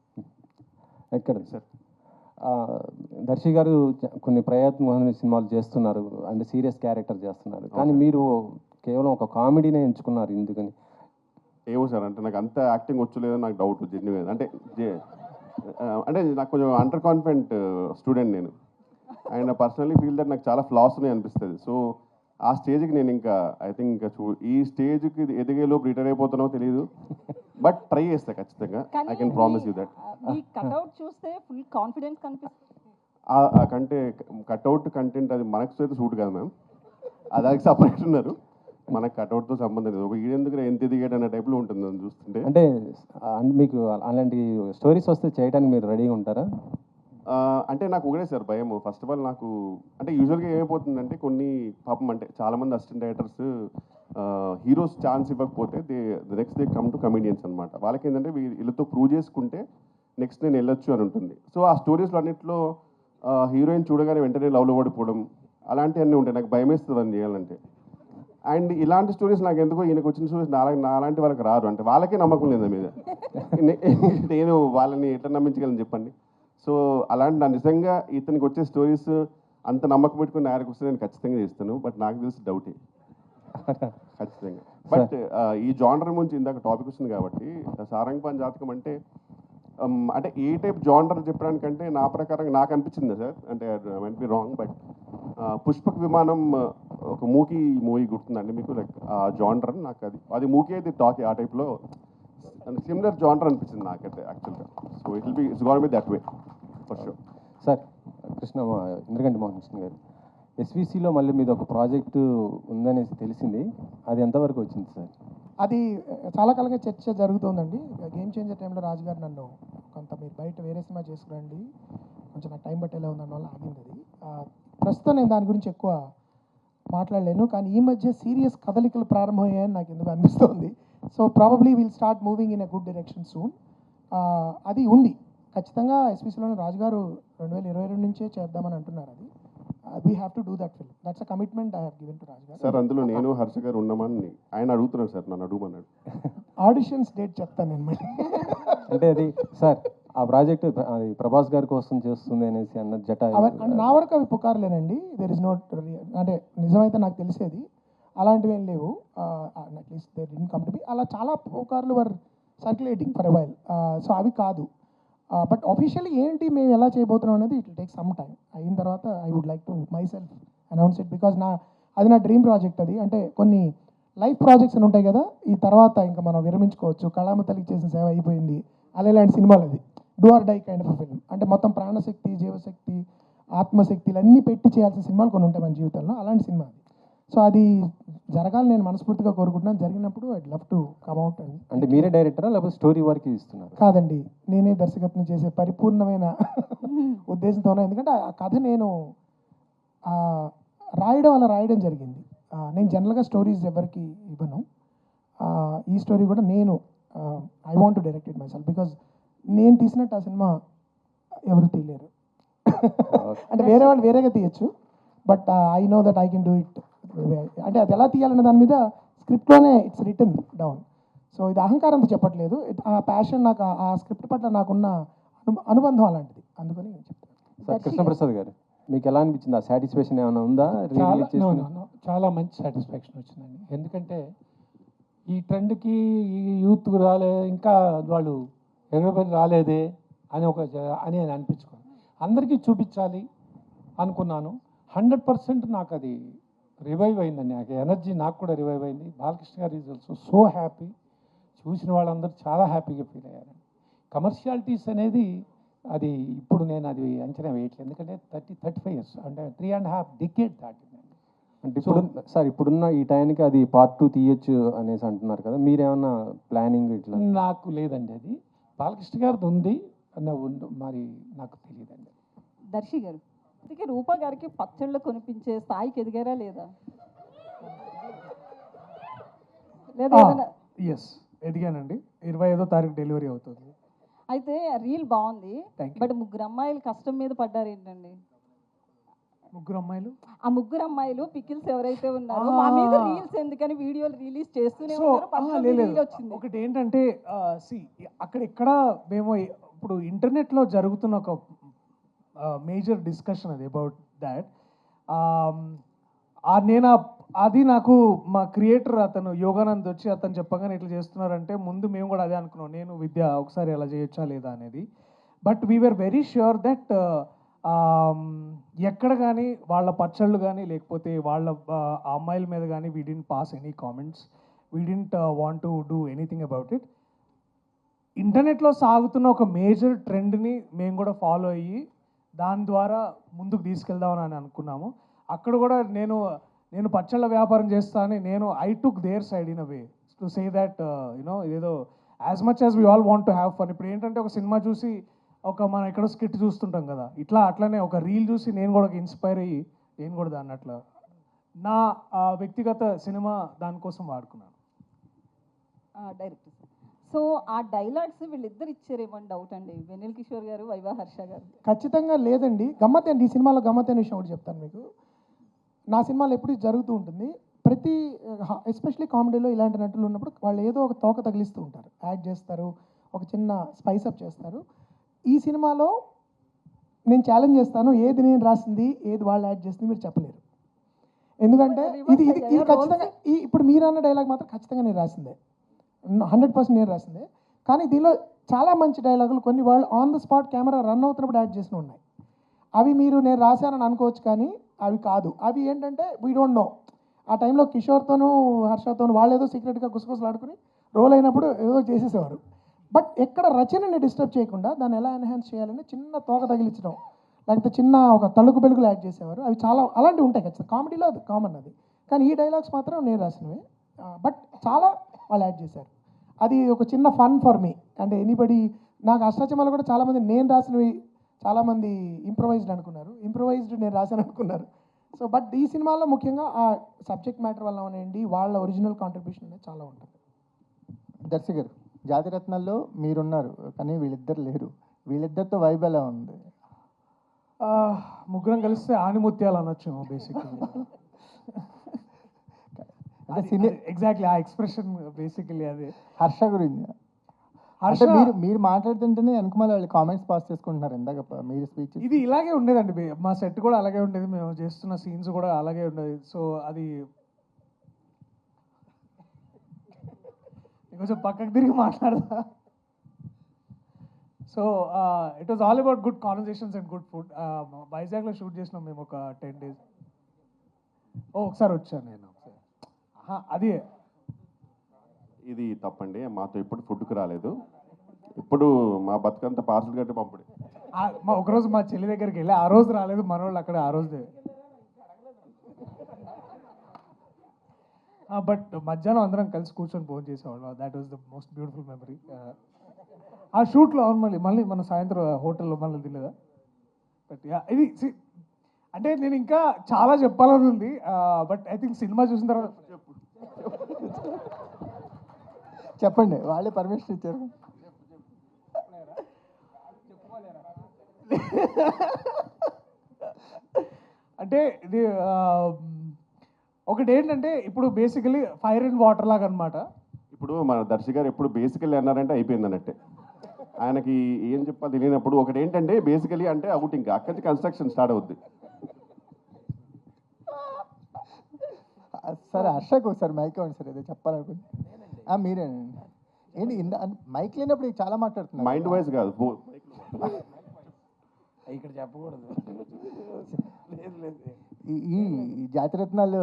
ఎక్కడ సార్? దర్శి గారు కొన్ని ప్రయత్నమైన సినిమాలు చేస్తున్నారు, అంటే సీరియస్ క్యారెక్టర్ చేస్తున్నారు, కానీ మీరు కేవలం ఒక కామెడీనే ఎంచుకున్నారు, ఎందుకని? ఏమో సార్, అంటే నాకు అంత యాక్టింగ్ వచ్చలేదో నాకు డౌట్ జెన్యున్. అంటే నాకు కొంచెం అండర్ కాన్ఫిడెంట్ స్టూడెంట్ నేను, అండ్ పర్సనలీ ఫీల్ దట్ నాకు చాలా ఫ్లాస్ ఉన్నాయి అనిపిస్తుంది. సో ఆ స్టేజ్కి నేను ఇంకా ఐ థింక్ ఇంకా ఈ స్టేజ్కి ఎదిగేలోపు రిటైర్ అయిపోతున్నావో తెలియదు, బట్ ట్రై చేస్తా ఖచ్చితంగా. I can promise you that. చూస్తే ఫుల్ కాన్ఫిడెన్స్ కనిపిస్తుంది. కంటే కట్అవుట్ కంటెంట్ అది మనకు అయితే సూట్ కాదు మ్యామ్, అదానికి సపరేట్ ఉన్నారు, మనకు కట్అవుట్తో సంబంధం లేదు. ఒక ఈడెందుకు ఎంత ఎదిగాడు అన్న టైప్లో ఉంటుంది అని చూస్తుంటే. అంటే మీకు అలాంటి స్టోరీస్ వస్తే చేయడానికి మీరు రెడీగా ఉంటారా? అంటే నాకు ఒకటే సార్ భయం. ఫస్ట్ ఆఫ్ ఆల్ నాకు అంటే యూజువల్గా ఏమైపోతుందంటే కొన్ని పాపం అంటే చాలామంది అసిస్టెంట్ డైరెక్టర్స్ హీరోస్ ఛాన్స్ ఇవ్వకపోతే next they come to comedians అనమాట. వాళ్ళకి ఏంటంటే వీళ్ళతో ప్రూవ్ చేసుకుంటే నెక్స్ట్ నేను వెళ్ళొచ్చు అని ఉంటుంది. సో ఆ స్టోరీస్లో అన్నింటిలో హీరోయిన్ చూడగానే వెంటనే లవ్లో పడిపోవడం అలాంటివన్నీ ఉంటాయి. నాకు భయం వేస్తుంది అని చేయాలంటే. అండ్ ఇలాంటి స్టోరీస్ నాకు ఎందుకో ఈయనకు వచ్చిన స్టోరీస్ నాలాంటి వాళ్ళకి రారు, అంటే వాళ్ళకే నమ్మకం లేదు మీద. నేను వాళ్ళని ఎట్లా నమ్మించగలను చెప్పండి. సో అలాంటి నా నిజంగా ఇతనికి వచ్చే స్టోరీస్ అంత నమ్మకం పెట్టుకుని ఆయనకు వస్తే నేను ఖచ్చితంగా చేస్తాను, బట్ నాకు తెలిసి డౌటే ఖచ్చితంగా. బట్ ఈ జానర్ గురించి ఇందాక టాపిక్ వచ్చింది కాబట్టి సారంగపాణి జాతకం అంటే అంటే ఏ టైప్ జానర్ చెప్పడానికంటే నా ప్రకారం నాకు అనిపించింది సార్, అంటే might be wrong, but Pushpak విమానం ఒక మూవీ గుర్తుందండి మీకు? లైక్ ఆ జానర్ నాకు అది మూకీ అయితే టాక్ ఆ టైప్లో సిమిలర్ జానర్ అనిపించింది నాకైతే యాక్చువల్గా. So it's got be that way for sure. Sir Indraganti Mohan Krishna garu, ఎస్విసిలో మళ్ళీ మీద ఒక ప్రాజెక్టు ఉందనేసి తెలిసింది, అది ఎంతవరకు వచ్చింది సార్? అది చాలా కాలంగా చర్చ జరుగుతుందండి. గేమ్ చేంజర్ టైంలో రాజుగారు నన్ను కొంత మీరు బయట వేరే సినిమా చేసుకురండి, కొంచెం నాకు టైం పట్టేలా ఉందన్న వల్ల ఆగింది అది. ప్రస్తుతం నేను దాని గురించి ఎక్కువ మాట్లాడలేను, కానీ ఈ మధ్య సీరియస్ కదలికలు ప్రారంభమయ్యాయని నాకు ఎందుకు అనిపిస్తుంది. So probably will start moving in a good direction soon. అది ఉంది ఖచ్చితంగా. ఎస్పీసీలోని రాజుగారు 2022 నుంచే చేద్దామని అంటున్నారు. అది we have to do that film, that's a commitment I have given to రాజుగారు. సార్ అందులో నేను హర్ష గారు ఉన్నామని ఆయన అడుగుతున్నాను సార్, నన్ను అడుగుమన్నాడు. ఆడిషన్స్ డేట్ చెప్తాను నేను మళ్ళీ. అంటే అది సార్ ఆ ప్రాజెక్ట్ అది ప్రభాస్ గారి కోసం చేస్తుంది అనేసి అన్న జట నా వరకు అవి పుకార్లేనండి. దెర్ ఇస్ నోట్, అంటే నిజమైతే నాకు తెలిసేది అలాంటివి ఏం లేవు. At least they didn't come to be. అలా చాలా పుకార్లు were circulating for a while. So అవి కాదు. బట్ ఆఫీషియల్లీ ఏంటి మేము ఎలా చేయబోతున్నాం అనేది it will take some time. అయిన తర్వాత I would like to myself announce it, because అది నా డ్రీమ్ ప్రాజెక్ట్. అది అంటే కొన్ని లైఫ్ ప్రాజెక్ట్స్ అని ఉంటాయి కదా, ఈ తర్వాత ఇంకా మనం విరమించుకోవచ్చు, కళామ తల్లికి చేసిన సేవ అయిపోయింది అలాంటి సినిమాలు. అది do or die kind of film. అంటే మొత్తం ప్రాణశక్తి, జీవశక్తి, ఆత్మశక్తిలు అన్నీ పెట్టి చేయాల్సిన సినిమాలు కొన్ని ఉంటాయి మన జీవితంలో, అలాంటి సినిమా అది. సో అది జరగాలని నేను మనస్ఫూర్తిగా కోరుకుంటున్నాను. జరిగినప్పుడు I'd love to come out. అంటే మీరే డైరెక్టరా లేకపోతే స్టోరీ వరకు ఇస్తున్నారు? కాదండి, నేనే దర్శకత్వం చేసే పరిపూర్ణమైన ఉద్దేశంతోనే. ఎందుకంటే ఆ కథ నేను రాయడం అలా రాయడం జరిగింది. నేను జనరల్గా స్టోరీస్ ఎవరికి ఇవ్వను. ఈ స్టోరీ కూడా నేను I want to direct it my self, because నేను తీసినట్టు ఆ సినిమా ఎవరు తీయలేరు. అంటే వేరే వాళ్ళు వేరేగా తీయచ్చు, but I know that I can do it. అంటే అది ఎలా తీయాలన్న దాని మీద స్క్రిప్ట్లోనే ఇట్స్ రిటన్ డౌన్. సో ఇది అహంకారంతో చెప్పట్లేదు, ఆ ప్యాషన్, నాకు ఆ స్క్రిప్ట్ పట్ల నాకున్న అనుబంధం అలాంటిది, అందుకని చెప్తాను. సార్ కృష్ణప్రసాద్ గారు, మీకు ఎలా అనిపించింది? ఆ సాటిస్ఫాక్షన్ ఏమైనా ఉందా? చాలా మంచి సాటిస్ఫాక్షన్ వచ్చిందండి. ఎందుకంటే ఈ ట్రెండ్కి ఈ యూత్ ఇంకా వాళ్ళు ఎగరబడి రాలేదే అని అనిపించుకోండి. అందరికీ చూపించాలి అనుకున్నాను. 100% నాకు అది రివైవ్ అయిందండి. నాకు ఎనర్జీ నాకు కూడా రివైవ్ అయింది. బాలకృష్ణ గారు ఈజ్ ఆల్సో సో హ్యాపీ. చూసిన వాళ్ళందరూ చాలా హ్యాపీగా ఫీల్ అయ్యారండి. కమర్షియాలిటీస్ అనేది అది ఇప్పుడు నేను అది అంచనా వేయట్లేదు, ఎందుకంటే 35 years అంటే 3.5 decades దాటిందండి. అంటే ఇప్పుడు సార్ ఇప్పుడున్న ఈ టైంకి అది పార్ట్ 2 తీయొచ్చు అనేసి అంటున్నారు కదా, మీరేమన్నా ప్లానింగ్ ఇట్లా? నాకు లేదండి, అది బాలకృష్ణ గారిది ఉంది మరి నాకు తెలియదండి. దర్శి గారు, అందుకే రూపా గారికి పచ్చళ్ళు కొనిపించే స్థాయికి ఎదిగారా లేదా? లేదా ఏదైనా? ఎస్, ఎదిగానండి. 25వ తారీఖు డెలివరీ అవుతుంది. అయితే రీల్ బాగుంది, బట్ ముగ్గురు అమ్మాయిలు కష్టం మీద పడ్డారు ఏంటండి? ముగ్గురు అమ్మాయిలు, ఆ ముగ్గురు అమ్మాయిలు పికిల్స్ ఎవరైతే ఉన్నారో మా మీద రీల్స్ ఎందుకని వీడియోలు రిలీజ్ చేస్తూనే ఉన్నారు. వచ్చింది ఒకటి ఏంటంటే అక్కడ ఇక్కడ మేము ఇప్పుడు ఇంటర్నెట్లో జరుగుతున్న ఒక మేజర్ డిస్కషన్ అది అబౌట్ దాట్. నేను అది నాకు మా క్రియేటర్ అతను యోగానంద్ వచ్చి అతను చెప్పగానే ఇట్లా చేస్తున్నారంటే ముందు మేము కూడా అదే అనుకున్నాం, నేను విద్య ఒకసారి ఎలా చేయొచ్చా లేదా అనేది. But we're very sure that ఎక్కడ కానీ వాళ్ళ పచ్చళ్ళు కానీ లేకపోతే వాళ్ళ అమ్మాయిల మీద కానీ we didn't pass any comments, we didn't want to do anything about it. ఇంటర్నెట్లో సాగుతున్న ఒక మేజర్ ట్రెండ్ని మేము కూడా ఫాలో అయ్యి దాని ద్వారా ముందుకు తీసుకెళ్దామని అనుకున్నాము. అక్కడ కూడా నేను పచ్చళ్ళ వ్యాపారం చేస్తా అని I took their side in a way to say that you know ఇదేదో as much as we all want to have fun. ఇప్పుడు ఏంటంటే ఒక సినిమా చూసి మనం ఎక్కడో స్కిట్ చూస్తుంటాం కదా, అట్లనే ఒక రీల్ చూసి నేను కూడా ఇన్స్పైర్ అయ్యి నేను కూడా దాన్ని అట్లా నా వ్యక్తిగత సినిమా దానికోసం వాడుకున్నాను. డైరెక్టర్ సో ఆ డైలాగ్స్ వీళ్ళిద్దరు ఇచ్చారేమని డౌట్ అండి, వెన్నెల కిషోర్ గారు, వైవా హర్ష గారు. ఖచ్చితంగా లేదండి. గమ్మత్ అండి, ఈ సినిమాలో గమ్మత్ అనే విషయం ఒకటి చెప్తాను మీకు. నా సినిమాలో ఎప్పుడు జరుగుతూ ఉంటుంది, ప్రతి ఎస్పెషలీ కామెడీలో ఇలాంటి నటులు ఉన్నప్పుడు వాళ్ళు ఏదో ఒక తోక తగిలిస్తూ ఉంటారు, యాడ్ చేస్తారు, ఒక చిన్న స్పైస్ అప్ చేస్తారు. ఈ సినిమాలో నేను ఛాలెంజ్ చేస్తాను, ఏది నేను రాసింది ఏది వాళ్ళు యాడ్ చేసింది మీరు చెప్పలేరు. ఎందుకంటే ఇది ఖచ్చితంగా ఇప్పుడు మీరు అన్న డైలాగ్ మాత్రం ఖచ్చితంగా నేను రాసిందే, 100% నేను రాసిందే. కానీ దీనిలో చాలా మంచి డైలాగులు కొన్ని వాళ్ళు on the spot camera run అవుతున్నప్పుడు యాడ్ చేసిన ఉన్నాయి. అవి మీరు నేను రాశానని అనుకోవచ్చు, కానీ అవి కాదు. అవి ఏంటంటే వీ డోంట్ నో, ఆ టైంలో కిషోర్తోనూ హర్షతోనూ వాళ్ళు ఏదో సీక్రెట్గా గుసగుసలాడుకుని రోల్ అయినప్పుడు ఏదో చేసేసేవారు. బట్ ఎక్కడ రచనని డిస్టర్బ్ చేయకుండా దాన్ని ఎలా ఎన్హాన్స్ చేయాలని చిన్న తోక తగిలించడం, లేకపోతే చిన్న ఒక తలుకు బెలుగులు యాడ్ చేసేవారు. అవి చాలా అలాంటివి ఉంటాయి ఖచ్చితంగా, కామెడీలో అది కామన్ అది. కానీ ఈ డైలాగ్స్ మాత్రం నేను రాసినవి, బట్ చాలా వాళ్ళు యాడ్ చేశారు. అది ఒక చిన్న ఫన్ ఫర్ మీ. అంటే ఎనీబడి నాకు అష్టాచమాలు కూడా చాలామంది నేను రాసినవి చాలామంది ఇంప్రొవైజ్డ్ అనుకున్నారు, ఇంప్రొవైజ్డ్ నేను రాశాను అనుకున్నారు. సో బట్ ఈ సినిమాలో ముఖ్యంగా ఆ సబ్జెక్ట్ మ్యాటర్ వల్ల అనేయండి, వాళ్ళ ఒరిజినల్ కాంట్రిబ్యూషన్ అనేది చాలా ఉంటుంది. దర్శకరు జాతిరత్నాల్లో మీరున్నారు కానీ వీళ్ళిద్దరు లేరు, వీళ్ళిద్దరితో వైబ్ ఎలా ఉంది? ముగ్గురం కలిస్తే ఆనిముత్యాలు అనొచ్చు బేసికలీ. అంటే ఎగ్జాక్ట్లీ ఆ ఎక్స్ప్రెషన్ బేసికలీ అదే. హర్ష గురించి హర్ష మీరు మాట్లాడుతుంటేనే వెనకమాల వాళ్ళు కామెంట్స్ పాస్ చేసుకుంటున్నారు ఇందాక మీరు స్పీచ్. ఇది ఇలాగే ఉండేదండి, మా సెట్ కూడా అలాగే ఉండేది, మేము చేస్తున్న సీన్స్ కూడా అలాగే ఉండేది. సో అది ఇంకొంచెం పక్కకు తిరిగి మాట్లాడదా. So it was all about good conversations and good food. వైజాగ్లో షూట్ చేసినాం మేము ఒక 10 days. ఒకసారి వచ్చాను నేను ఒకసారి. అది ఇది తప్పండి, మాతో ఎప్పుడు ఫుడ్కి రాలేదు. ఇప్పుడు మా బతుకంతా పార్సల్ కట్టి పంపుడు. ఒకరోజు మా చెల్లి దగ్గరికి వెళ్ళి ఆ రోజు రాలేదు, మనోళ్ళు అక్కడ ఆ రోజు. బట్ మధ్యాహ్నం అందరం కలిసి కూర్చొని ఫోన్ చేసేవాళ్ళం. That was the most beautiful memory. ఆ షూట్లో అవును మళ్ళీ మన సాయంత్రం హోటల్లో మళ్ళీ తినలేదా. బట్ ఇది అంటే నేను ఇంకా చాలా చెప్పాలని ఉంది. బట్ ఐ థింక్ సినిమా చూసిన తర్వాత చెప్పండి, వాళ్ళే పర్మిషన్ ఇచ్చారు. అంటే ఇది ఒకటి ఏంటంటే ఇప్పుడు బేసికలీ ఫైర్ అండ్ వాటర్ లాగా అనమాట. ఇప్పుడు మన దర్శి గారు ఎప్పుడు బేసికల్లీ అన్నారంటే అయిపోయింది అన్నట్టే. ఆయనకి ఏం చెప్పాలి తెలియనప్పుడు ఒకటి ఏంటంటే బేసికలీ అంటే అవుటింగ్ అక్కడి నుంచి కన్స్ట్రక్షన్ స్టార్ట్ అవుద్ది. సరే హర్షకు ఒకసారి మైక్ ఇవ్వండి సార్, ఏదో చెప్పాలనుకుంది. మీరేనండి. ఏంటి మైక్ లేనప్పుడు చాలా మాట్లాడుతున్నారు. మైండ్ వైజ్ కాదు, ఇక్కడ చెప్పకూడదు. ఈ జాతిరత్నాలు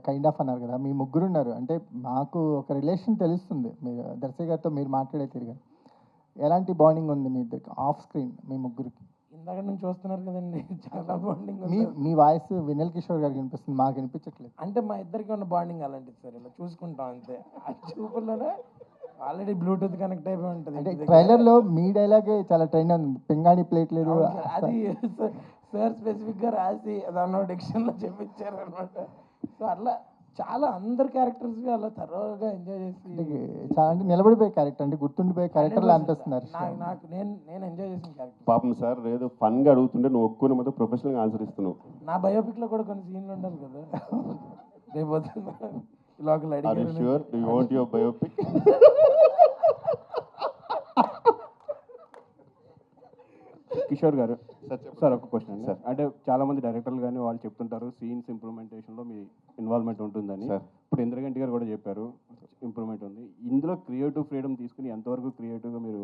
కైండ్ ఆఫ్ అన్నారు కదా, మీ ముగ్గురు ఉన్నారు. అంటే మాకు ఒక రిలేషన్ తెలుస్తుంది మీరు దర్శక్ గారితో మీరు మాట్లాడే తిరిగా. ఎలాంటి బాండింగ్ ఉంది మీ ఇద్దరికి ఆఫ్ స్క్రీన్ మీ ముగ్గురికి? ఇందాక నుంచి చూస్తున్నారు కదండి, చాలా బాండింగ్. మీ వాయిస్ వినల్ కిషోర్ గారికి వినిపిస్తుంది, మాకు వినిపించట్లేదు. అంటే మా ఇద్దరికి ఉన్న బాండింగ్ అలాంటిది సార్, ఇలా చూసుకుంటాం అంతే. ఆ చూపుల్లోనే ఆల్రెడీ బ్లూటూత్ కనెక్ట్ అయిపోయి ఉంటుంది. అంటే ట్రైలర్లో మీ డైలాగే చాలా ట్రెండ్ ఉంది, పింగాణి ప్లేట్ లేదు. అది సార్ స్పెసిఫిక్గా రాసి దానిలో డిక్షన్లో చెప్పించారు అనమాట. సో అట్లా చాలా అందరు క్యారెక్టర్స్ అలా తరోగా ఎంజాయ్ చేసి చాలా అంటే నిలబడిపోయే క్యారెక్టర్, అంటే గుర్తుండిపోయే క్యారెక్టర్లో అనిపిస్తున్నారు. నాకు నేను ఎంజాయ్ చేసిన క్యారెక్టర్. పాపం సార్ ఏదో ఫన్గా అడుగుతుంటే నువ్వు ఒక్కుని మొత్తం ప్రొఫెషనల్గా ఆన్సర్ ఇస్తున్నావు. నా బయోపిక్లో కూడా కొన్ని సీన్లు ఉండాలి కదా. రేపు ఇలా బయోపిక్ కిషోర్ గారు సార్ ఒక క్వశ్చన్ అండి. అంటే చాలా మంది డైరెక్టర్లు కానీ వాళ్ళు చెప్తుంటారు సీన్స్ ఇంప్రూవ్మెంటేషన్లో మీ ఇన్వాల్వ్మెంట్ ఉంటుందని. ఇప్పుడు ఇంద్రగంటి గారు కూడా చెప్పారు ఇంప్రూవ్మెంట్ ఉంది. ఇందులో క్రియేటివ్ ఫ్రీడమ్ తీసుకుని ఎంతవరకు క్రియేటివ్గా మీరు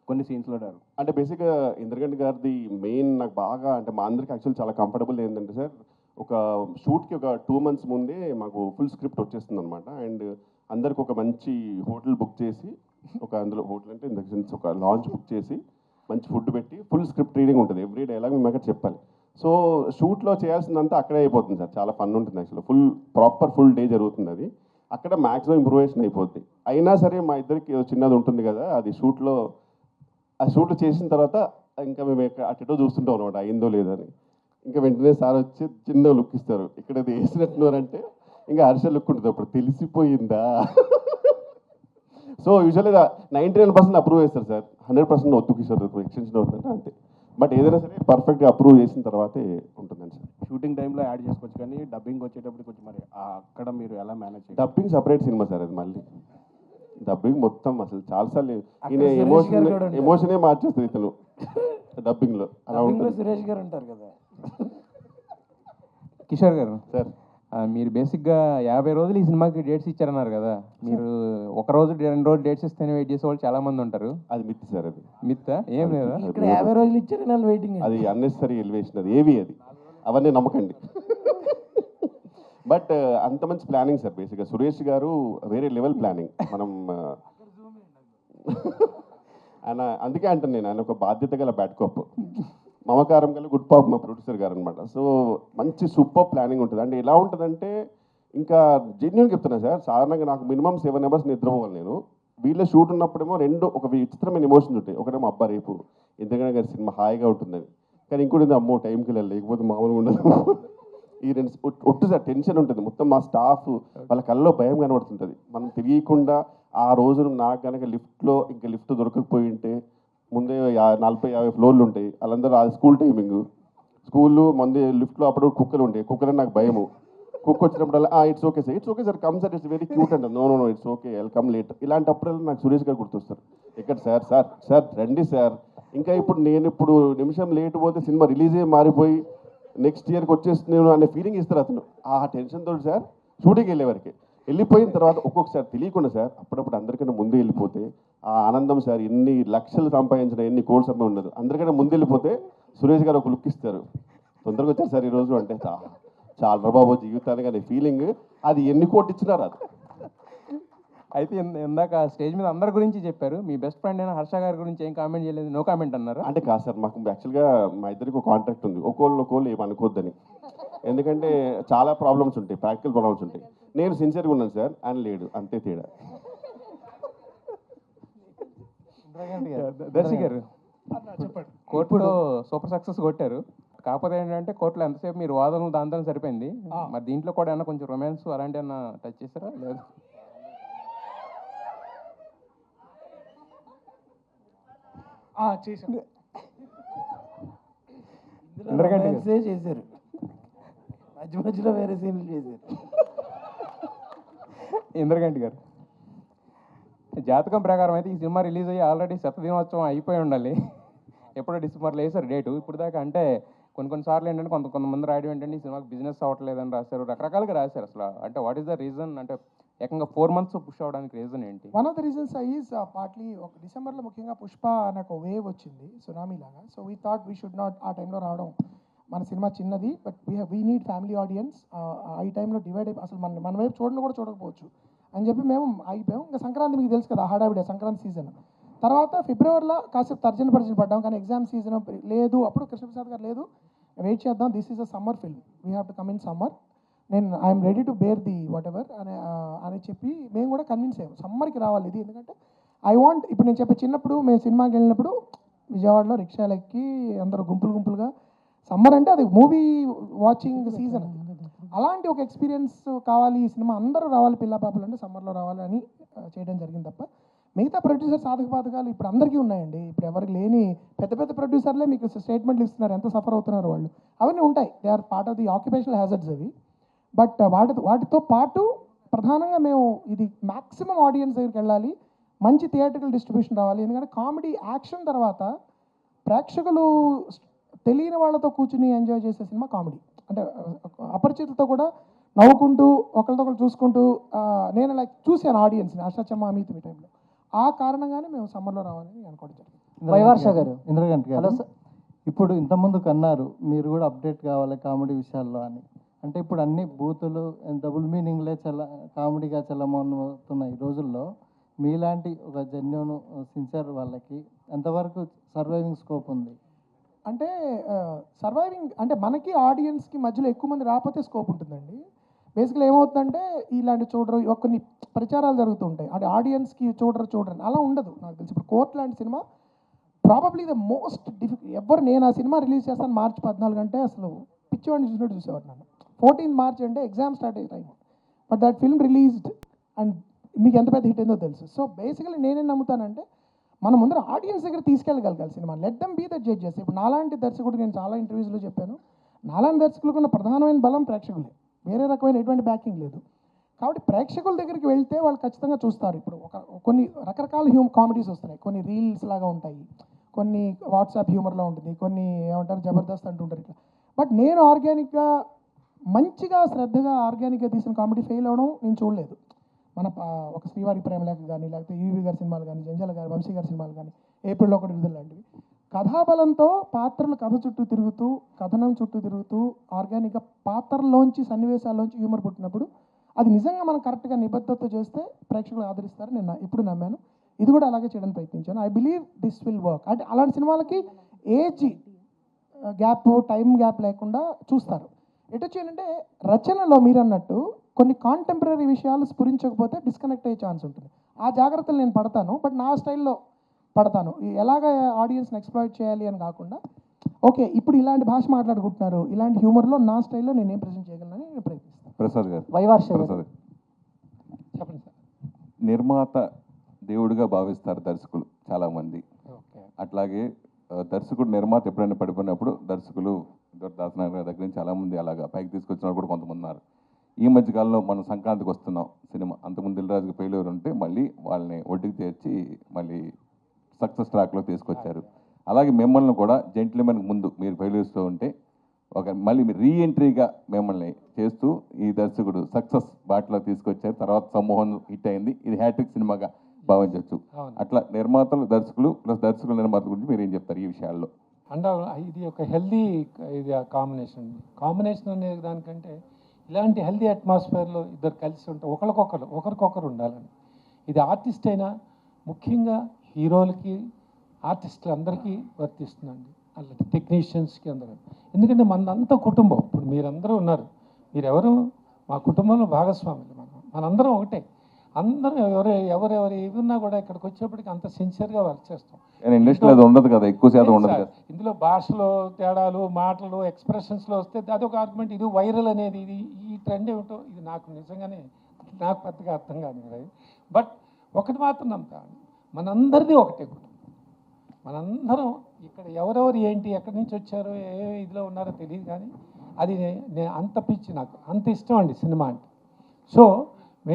కొన్ని సీన్స్లో డారు? అంటే బేసిక్గా ఇంద్రగంటి గారిది మెయిన్ నాకు బాగా అంటే మా అందరికి యాక్చువల్ చాలా కంఫర్టబుల్ ఏంటంటే సార్, ఒక షూట్కి ఒక 2 months ముందే మాకు ఫుల్ స్క్రిప్ట్ వచ్చేస్తుంది అనమాట. అండ్ అందరికి ఒక మంచి హోటల్ బుక్ చేసి, ఒక అందులో హోటల్ అంటే ఇన్ ద సెన్స్ ఒక లాంచ్ బుక్ చేసి మంచి ఫుడ్ పెట్టి ఫుల్ స్క్రిప్ట్ రీడింగ్ ఉంటుంది. ఎవ్రీ డైలాగ్ మేము అక్కడ చెప్పాలి. సో షూట్లో చేయాల్సిందంతా అక్కడే అయిపోతుంది సార్. చాలా ఫన్ ఉంటుంది యాక్చువల్గా. ఫుల్ డే జరుగుతుంది అది. అక్కడ మ్యాక్సిమం ఇంప్రూవేషన్ అయిపోద్ది. అయినా సరే మా ఇద్దరికి చిన్నది ఉంటుంది కదా, అది షూట్లో చేసిన తర్వాత ఇంకా మేము అటెటో చూస్తుంటాం అనమాట అయిందో లేదో అని. ఇంకా వెంటనే సార్ వచ్చి చిన్న లుక్ ఇస్తారు, ఇక్కడ అది వేసినట్టున్నారంటే ఇంకా హర్ష లుక్ ఉంటుంది. అప్పుడు తెలిసిపోయిందా. సో యూజువల్గా 99% అప్రూవ్ చేస్తారు సార్, 100% వద్దు కిషోర్ ఎక్స్టెన్షన్ అవుతుందంటే అంతే. బట్ ఏదైనా సరే పర్ఫెక్ట్గా అప్రూవ్ చేసిన తర్వాతే ఉంటుందండి సార్. షూటింగ్ టైంలో యాడ్ చేసుకోవచ్చు కానీ డబ్బింగ్ వచ్చేటప్పుడు కొంచెం మరి అక్కడ మీరు ఎలా మేనేజ్ చేయాలి? డబ్బింగ్ సపరేట్ సినిమా సార్ అది. మళ్ళీ డబ్బింగ్ మొత్తం అసలు చాలాసార్లు ఈయన ఎమోషనే మార్చేస్తారు ఇతను డబ్బింగ్లో. అలా ఉంటుంది. సురేష్ గారు ఉంటారు కదా. కిషోర్ గారు సార్, మీరు బేసిక్గా 50 రోజులు ఈ సినిమాకి డేట్స్ ఇచ్చారన్నారు కదా. మీరు ఒక రోజు 2 రోజులు డేట్స్ ఇస్తేనే వెయిట్ చేసే వాళ్ళు చాలా మంది ఉంటారు. అది మిత్ సార్. అది మిత్ ఏం లేదా? ఇక్కడ 50 రోజులు ఇచ్చారు వాళ్ళు వెయిటింగ్. అది అన్నెసరీ ఎలివేషన్. అది ఏవి అది అవన్నీ నమ్మకండి. బట్ అంత మంచి ప్లానింగ్ సార్. బేసిక్గా సురేష్ గారు వేరే లెవెల్ ప్లానింగ్. మనం ఆయన అందుకే అంటాను నేను, ఆయన ఒక బాధ్యత గల బ్యాడ్ కాప్, మమకారం గల గుడ్ పాప్ మా ప్రొడ్యూసర్ గారు అనమాట. సో మంచి సూపర్ ప్లానింగ్ ఉంటుంది. అంటే ఎలా ఉంటుందంటే ఇంకా జెన్యున్ చెప్తున్నా సార్, సాధారణంగా నాకు మినిమం 7 hours నిద్రపోవాలి నేను. వీళ్ళ షూట్ ఉన్నప్పుడేమో ఒక విచిత్రమైన ఎమోషన్స్ ఉంటాయి. ఒకటేమో అబ్బా రేపు ఎందుకంటే గారి సినిమా హాయిగా ఉంటుందని, కానీ ఇంకోటి అమ్మో టైంకి వెళ్ళాలి లేకపోతే మామూలుగా ఉండదు. ఈ 2 ఒట్టు సార్ టెన్షన్ ఉంటుంది. మొత్తం మా స్టాఫ్ వాళ్ళ కళ్ళలో భయం కనబడుతుంటుంది. మనం తెలియకుండా ఆ రోజు నాకు కనుక ఇంకా లిఫ్ట్ దొరకకపోయి ఉంటే ముందే 40-50 ఫ్లోర్లు ఉంటాయి. వాళ్ళందరూ ఆ స్కూల్ టైమింగ్, స్కూల్లో ముందే లిఫ్ట్లో అప్పుడు కుక్కలు ఉంటాయి. కుక్కలు నాకు భయము. కుక్క వచ్చినప్పుడల్లా it's okay sir come sir, it's very cute అంట. No it's okay I'll come late. ఇలాంటప్పుడల్లా నాకు సురేష్ గారు గుర్తొస్తారు. ఎక్కడ సార్ రండి సార్, ఇంకా ఇప్పుడు నిమిషం లేట్ పోతే సినిమా రిలీజే మారిపోయి నెక్స్ట్ ఇయర్కి వచ్చేస్తున్నాను అనే ఫీలింగ్ ఇస్తారు అతను. ఆ టెన్షన్ తోటి సార్ షూటింగ్కి వెళ్ళేవారికి వెళ్ళిపోయిన తర్వాత ఒక్కొక్కసారి తెలియకుండా సార్ అప్పుడప్పుడు అందరికన్నా ముందు వెళ్ళిపోతే ఆ ఆనందం సార్ ఎన్ని లక్షలు సంపాదించిన ఎన్ని కోట్ల సంపాదన ఉండదు, అందరికన్నా ముందు వెళ్ళిపోతే సురేష్ గారు ఒక లుక్ ఇస్తారు, తొందరగా వచ్చారు సార్ ఈరోజు అంటే చాలా బాబు జీవితానికి అనే ఫీలింగ్, అది ఎన్ని కోట్లు ఇచ్చినా రాదు. అయితే ఇందాక స్టేజ్ మీద అందరి గురించి చెప్పారు, మీ బెస్ట్ ఫ్రెండ్ అయిన హర్ష గారి గురించి ఏం కామెంట్ చేయలేదు, నో కామెంట్ అన్నారు. అంటే కాదు సార్, మాకు యాక్చువల్గా మా ఇద్దరికి ఒక కాంట్రాక్ట్ ఉంది, ఒకళ్ళు ఏమనుకోద్దని, ఎందుకంటే చాలా ప్రాబ్లమ్స్ ఉంటాయి, ప్రాక్టికల్ ప్రాబ్లమ్స్ ఉంటాయి. నేను సిన్సియర్గా ఉన్నాను సార్, ఆయన లేడు, అంతే తేడా. దర్శి గారు కోర్టులో సూపర్ సక్సెస్ కొట్టారు, కాకపోతే ఏంటంటే కోర్టులో ఎంతసేపు మీరు వాదనలు దాంతో సరిపోయింది, మరి దీంట్లో కూడా ఏమన్నా కొంచెం రొమాన్స్ అలాంటి ఏమన్నా టచ్ చేస్తారా? లేదు చేశాను. చేశారు, మధ్యలో వేరే సీన్లు చేశారు. ఇంద్రగంటి గారు, జాతకం ప్రకారం అయితే ఈ సినిమా రిలీజ్ అయ్యి ఆల్రెడీ శతదినోత్సవం అయిపోయి ఉండాలి, ఎప్పుడో డిసెంబర్లో వేసారు డేటు, ఇప్పుడు దాకా అంటే కొన్నిసార్లు ఏంటంటే కొంతమంది రాయడం ఏంటంటే ఈ సినిమాకి బిజినెస్ అవ్వట్లేదని రాశారు, రకరకాలుగా రాశారు. అసలు అంటే వాట్ ఈస్ ద రీజన్, అంటే ఏకంగా 4 months పుష్ అవ్వడానికి రీజన్ ఏంటి? One of the reasons is partly ఒక డిసెంబర్లో ముఖ్యంగా పుష్ప అనే ఒక వేవ్ వచ్చింది, సునామీ లాగా. So we thought we should not ఆ టైంలో రావడం, మన సినిమా చిన్నది, but we need family audience, ఈ టైంలో డివైడ్ అయిపోయి అసలు మన వైపు చూడకపోవచ్చు అని చెప్పి మేము ఆగిపోయాం. ఇంకా సంక్రాంతి మీకు తెలుసు కదా, హడావిడే సంక్రాంతి సీజన్. తర్వాత ఫిబ్రవరిలో కాసేపు తర్జన పడ్డాం, కానీ ఎగ్జామ్ సీజన్ లేదు, అప్పుడు కృష్ణప్రసాద్ గారు లేదు, వెయిట్ చేద్దాం, this is a summer film, we have to come in summer, నేను I'm ready to bear the whatever అని చెప్పి మేము కూడా కన్విన్స్ అయ్యాం సమ్మర్కి రావాలి ఇది. ఎందుకంటే ఐ వాంట్, ఇప్పుడు నేను చెప్పే చిన్నప్పుడు మేము సినిమాకి వెళ్ళినప్పుడు విజయవాడలో రిక్షాలు ఎక్కి అందరూ గుంపులుగా, సమ్మర్ అంటే అది మూవీ వాచింగ్ సీజన్, అలాంటి ఒక ఎక్స్పీరియన్స్ కావాలి, ఈ సినిమా అందరూ రావాలి, పిల్ల పాపలు అంటే సమ్మర్లో రావాలి అని చేయడం జరిగింది తప్ప మిగతా ప్రొడ్యూసర్ సాధక బాధకాలు ఇప్పుడు అందరికీ ఉన్నాయండి. ఇప్పుడు ఎవరికి లేని పెద్ద ప్రొడ్యూసర్లే మీకు స్టేట్మెంట్లు ఇస్తున్నారు, ఎంత సఫర్ అవుతున్నారు వాళ్ళు, అవన్నీ ఉంటాయి, they are part of the occupational hazards అవి. బట్ వాటితో పాటు ప్రధానంగా మేము ఇది మ్యాక్సిమం ఆడియన్స్ దగ్గరికి వెళ్ళాలి, మంచి థియేట్రికల్ డిస్ట్రిబ్యూషన్ రావాలి. ఎందుకంటే కామెడీ యాక్షన్ తర్వాత ప్రేక్షకులు తెలియని వాళ్ళతో కూర్చుని ఎంజాయ్ చేసే సినిమా కామెడీ, అంటే అపరిచితులతో కూడా నవ్వుకుంటూ ఒకరితో చూసుకుంటూ, నేను లైక్ చూశాను ఆడియన్స్ని అష్టాచమ్మ అమిత్ మీ టైంలో, ఆ కారణంగానే మేము సమ్మర్లో రావాలని అనుకోవడం జరిగింది. వైవర్ష గారు, ఇంద్రగంటి గారు, ఇప్పుడు ఇంతకుముందు కన్నారు మీరు కూడా అప్డేట్ కావాలి కామెడీ విషయాల్లో అని, అంటే ఇప్పుడు అన్ని బూతులు డబుల్ మీనింగ్లే కామెడీగా చల్లమవుతున్న ఈ రోజుల్లో మీలాంటి ఒక జెన్యూన్ సిన్సియర్ వాళ్ళకి ఎంతవరకు సర్వైవింగ్ స్కోప్ ఉంది? అంటే సర్వైవింగ్ అంటే మనకి ఆడియన్స్కి మధ్యలో ఎక్కువ మంది రాకపోతే స్కోప్ ఉంటుందండి. బేసిక్గా ఏమవుతుందంటే ఇలాంటి చూడరు, కొన్ని ప్రచారాలు జరుగుతుంటాయి, అంటే ఆడియన్స్కి చూడరు అలా ఉండదు. నాకు తెలిసి ఇప్పుడు కోర్ట్ లాంటి cinema probably the most difficult. నేను ఆ సినిమా రిలీజ్ చేస్తాను March 14 అంటే అసలు పిచ్చివాడిని చూసినట్టు చూసేవాడు నన్ను. 14 March అంటే ఎగ్జామ్ స్టార్ట్ అయ్యే time, but that film released and మీకు ఎంత పెద్ద హిట్ అయిందో తెలుసు. సో బేసికలీ నేనేం నమ్ముతానంటే మన ముందర ఆడియన్స్ దగ్గర తీసుకెళ్ళగలగాలి సినిమా, let them be the judges. ఇప్పుడు నాలాంటి దర్శకుడు, నేను చాలా ఇంటర్వ్యూస్లో చెప్పాను, నాలాంటి దర్శకులకు ఉన్న ప్రధానమైన బలం ప్రేక్షకులే, వేరే రకమైన ఎటువంటి బ్యాకింగ్ లేదు. కాబట్టి ప్రేక్షకుల దగ్గరికి వెళ్తే వాళ్ళు ఖచ్చితంగా చూస్తారు. ఇప్పుడు కొన్ని రకరకాల కామెడీస్ వస్తున్నాయి, కొన్ని రీల్స్ లాగా ఉంటాయి, కొన్ని వాట్సాప్ హ్యూమర్లో ఉంటుంది, కొన్ని ఏమంటారు జబర్దస్త్ అంటుంటారు ఇట్లా. బట్ నేను ఆర్గానిక్గా మంచిగా శ్రద్ధగా ఆర్గానిక్గా తీసిన కామెడీ ఫెయిల్ అవ్వడం నేను చూడలేదు. మన ఒక శ్రీవారి ప్రేమలేఖ కానీ, లేకపోతే యూవి గారి సినిమాలు కానీ, జంజాల గారి వంశీ గారి సినిమాలు కానీ, ఏప్రిల్లో ఒకటి విడుదల లాంటివి, కథాబలంతో పాత్రలు కథ చుట్టూ తిరుగుతూ, కథనం చుట్టూ తిరుగుతూ, ఆర్గానిక్గా పాత్రలోంచి సన్నివేశాల్లోంచి హ్యూమర్ పుట్టినప్పుడు అది నిజంగా మనం కరెక్ట్గా నిబద్ధతతో చేస్తే ప్రేక్షకులు ఆదరిస్తారని నేను ఎప్పుడు నమ్మాను. ఇది కూడా అలాగే చేయడానికి ప్రయత్నించాను. I believe this will work. అంటే అలాంటి సినిమాలకి ఏజ్ గ్యాప్, టైం గ్యాప్ లేకుండా చూస్తారు. ఎటు వచ్చేయంటే రచనలో మీరు అన్నట్టు కొన్ని కాంటెంపరీ విషయాలు స్ఫురించకపోతే డిస్కనెక్ట్ అయ్యే ఛాన్స్ ఉంటుంది. ఆ జాగ్రత్తలు నేను పడతాను, బట్ నా స్టైల్లో పడతాను. ఎలాగ ఆడియన్స్ని ఎక్స్ప్లాయిట్ చేయాలి అని కాకుండా, ఓకే ఇప్పుడు ఇలాంటి భాష మాట్లాడుకుంటున్నారు, ఇలాంటి హ్యూమర్లో నా స్టైల్లో నేను ఏం ప్రజెంట్ చేయగలనని నేను ప్రయత్నిస్తాను. ప్రసాద్ గారు, వైవర్ష ప్రసాద్ చెప్పండి సార్. నిర్మాత దేవుడిగా భావిస్తారు దర్శకులు చాలామంది, అట్లాగే దర్శకుడు నిర్మాత ఎప్పుడైనా పడిపోయినప్పుడు దర్శకులు దాసనారాయణ గారి దగ్గర నుంచి చాలామంది అలాగా పైకి తీసుకొచ్చిన వాళ్ళు కూడా కొంతమంది ఉన్నారు. ఈ మధ్యకాలంలో మనం సంక్రాంతికి వస్తున్నాం సినిమా, అంతకుముందు దిల్రాజుకి ఫెయిల్యూర్ ఉంటే మళ్ళీ వాళ్ళని ఒడ్డుకి చేర్చి మళ్ళీ సక్సెస్ ట్రాక్లో తీసుకొచ్చారు. అలాగే మిమ్మల్ని కూడా జెంట్లమెన్కి ముందు మీరు ఫెయిల్యూర్స్తో ఉంటే ఒక మళ్ళీ రీఎంట్రీగా మిమ్మల్ని చేస్తూ ఈ దర్శకుడు సక్సెస్ బాటలో తీసుకొచ్చారు. తర్వాత సమ్మోహన్ హిట్ అయింది, ఇది హ్యాట్రిక్ సినిమాగా భావించవచ్చు. అట్లా నిర్మాతలు దర్శకులు ప్లస్ దర్శకుల నిర్మాతల గురించి మీరు ఏం చెప్తారు ఈ విషయాల్లో? అండ్ ఇది ఒక హెల్దీ ఇది కాంబినేషన్ అనే దానికంటే ఇలాంటి హెల్దీ అట్మాస్ఫియర్లో ఇద్దరు కలిసి ఉంటే ఒకరికొకరు ఉండాలని. ఇది ఆర్టిస్ట్ అయినా ముఖ్యంగా హీరోలకి ఆర్టిస్టులు అందరికీ వర్తిస్తుందండి, అలాంటి టెక్నీషియన్స్కి అందరూ. ఎందుకంటే మనంతా కుటుంబం. ఇప్పుడు మీరందరూ ఉన్నారు, మీరెవరు మా కుటుంబంలో భాగస్వాములు. మనందరం ఒకటే. అందరూ ఎవరెవరు ఏమన్నా కూడా ఇక్కడికి వచ్చేప్పటికి అంత సిన్సియర్గా వర్క్ చేస్తాం. ఇండస్ట్రీలో అది ఉండదు కదా, ఎక్కువ శాతం ఉండదు కదా. ఇందులో భాషలో తేడాలు, మాటలు, ఎక్స్ప్రెషన్స్లో వస్తే అదొక ఆర్గ్యుమెంట్. ఇది వైరల్ అనేది, ఇది ఈ ట్రెండ్ ఏమిటో ఇది నాకు నిజంగానే నాకు పెద్దగా అర్థం కాదు. బట్ ఒకటి మాత్రం నమ్ముతాను, మనందరిది ఒకటే కుటుంబం. మనందరం ఇక్కడ ఎవరెవరు ఏంటి ఎక్కడి నుంచి వచ్చారో ఏ ఇదిలో ఉన్నారో తెలియదు, కానీ అది అంత పిచ్చి, నాకు అంత ఇష్టం అండి సినిమా అంటే. సో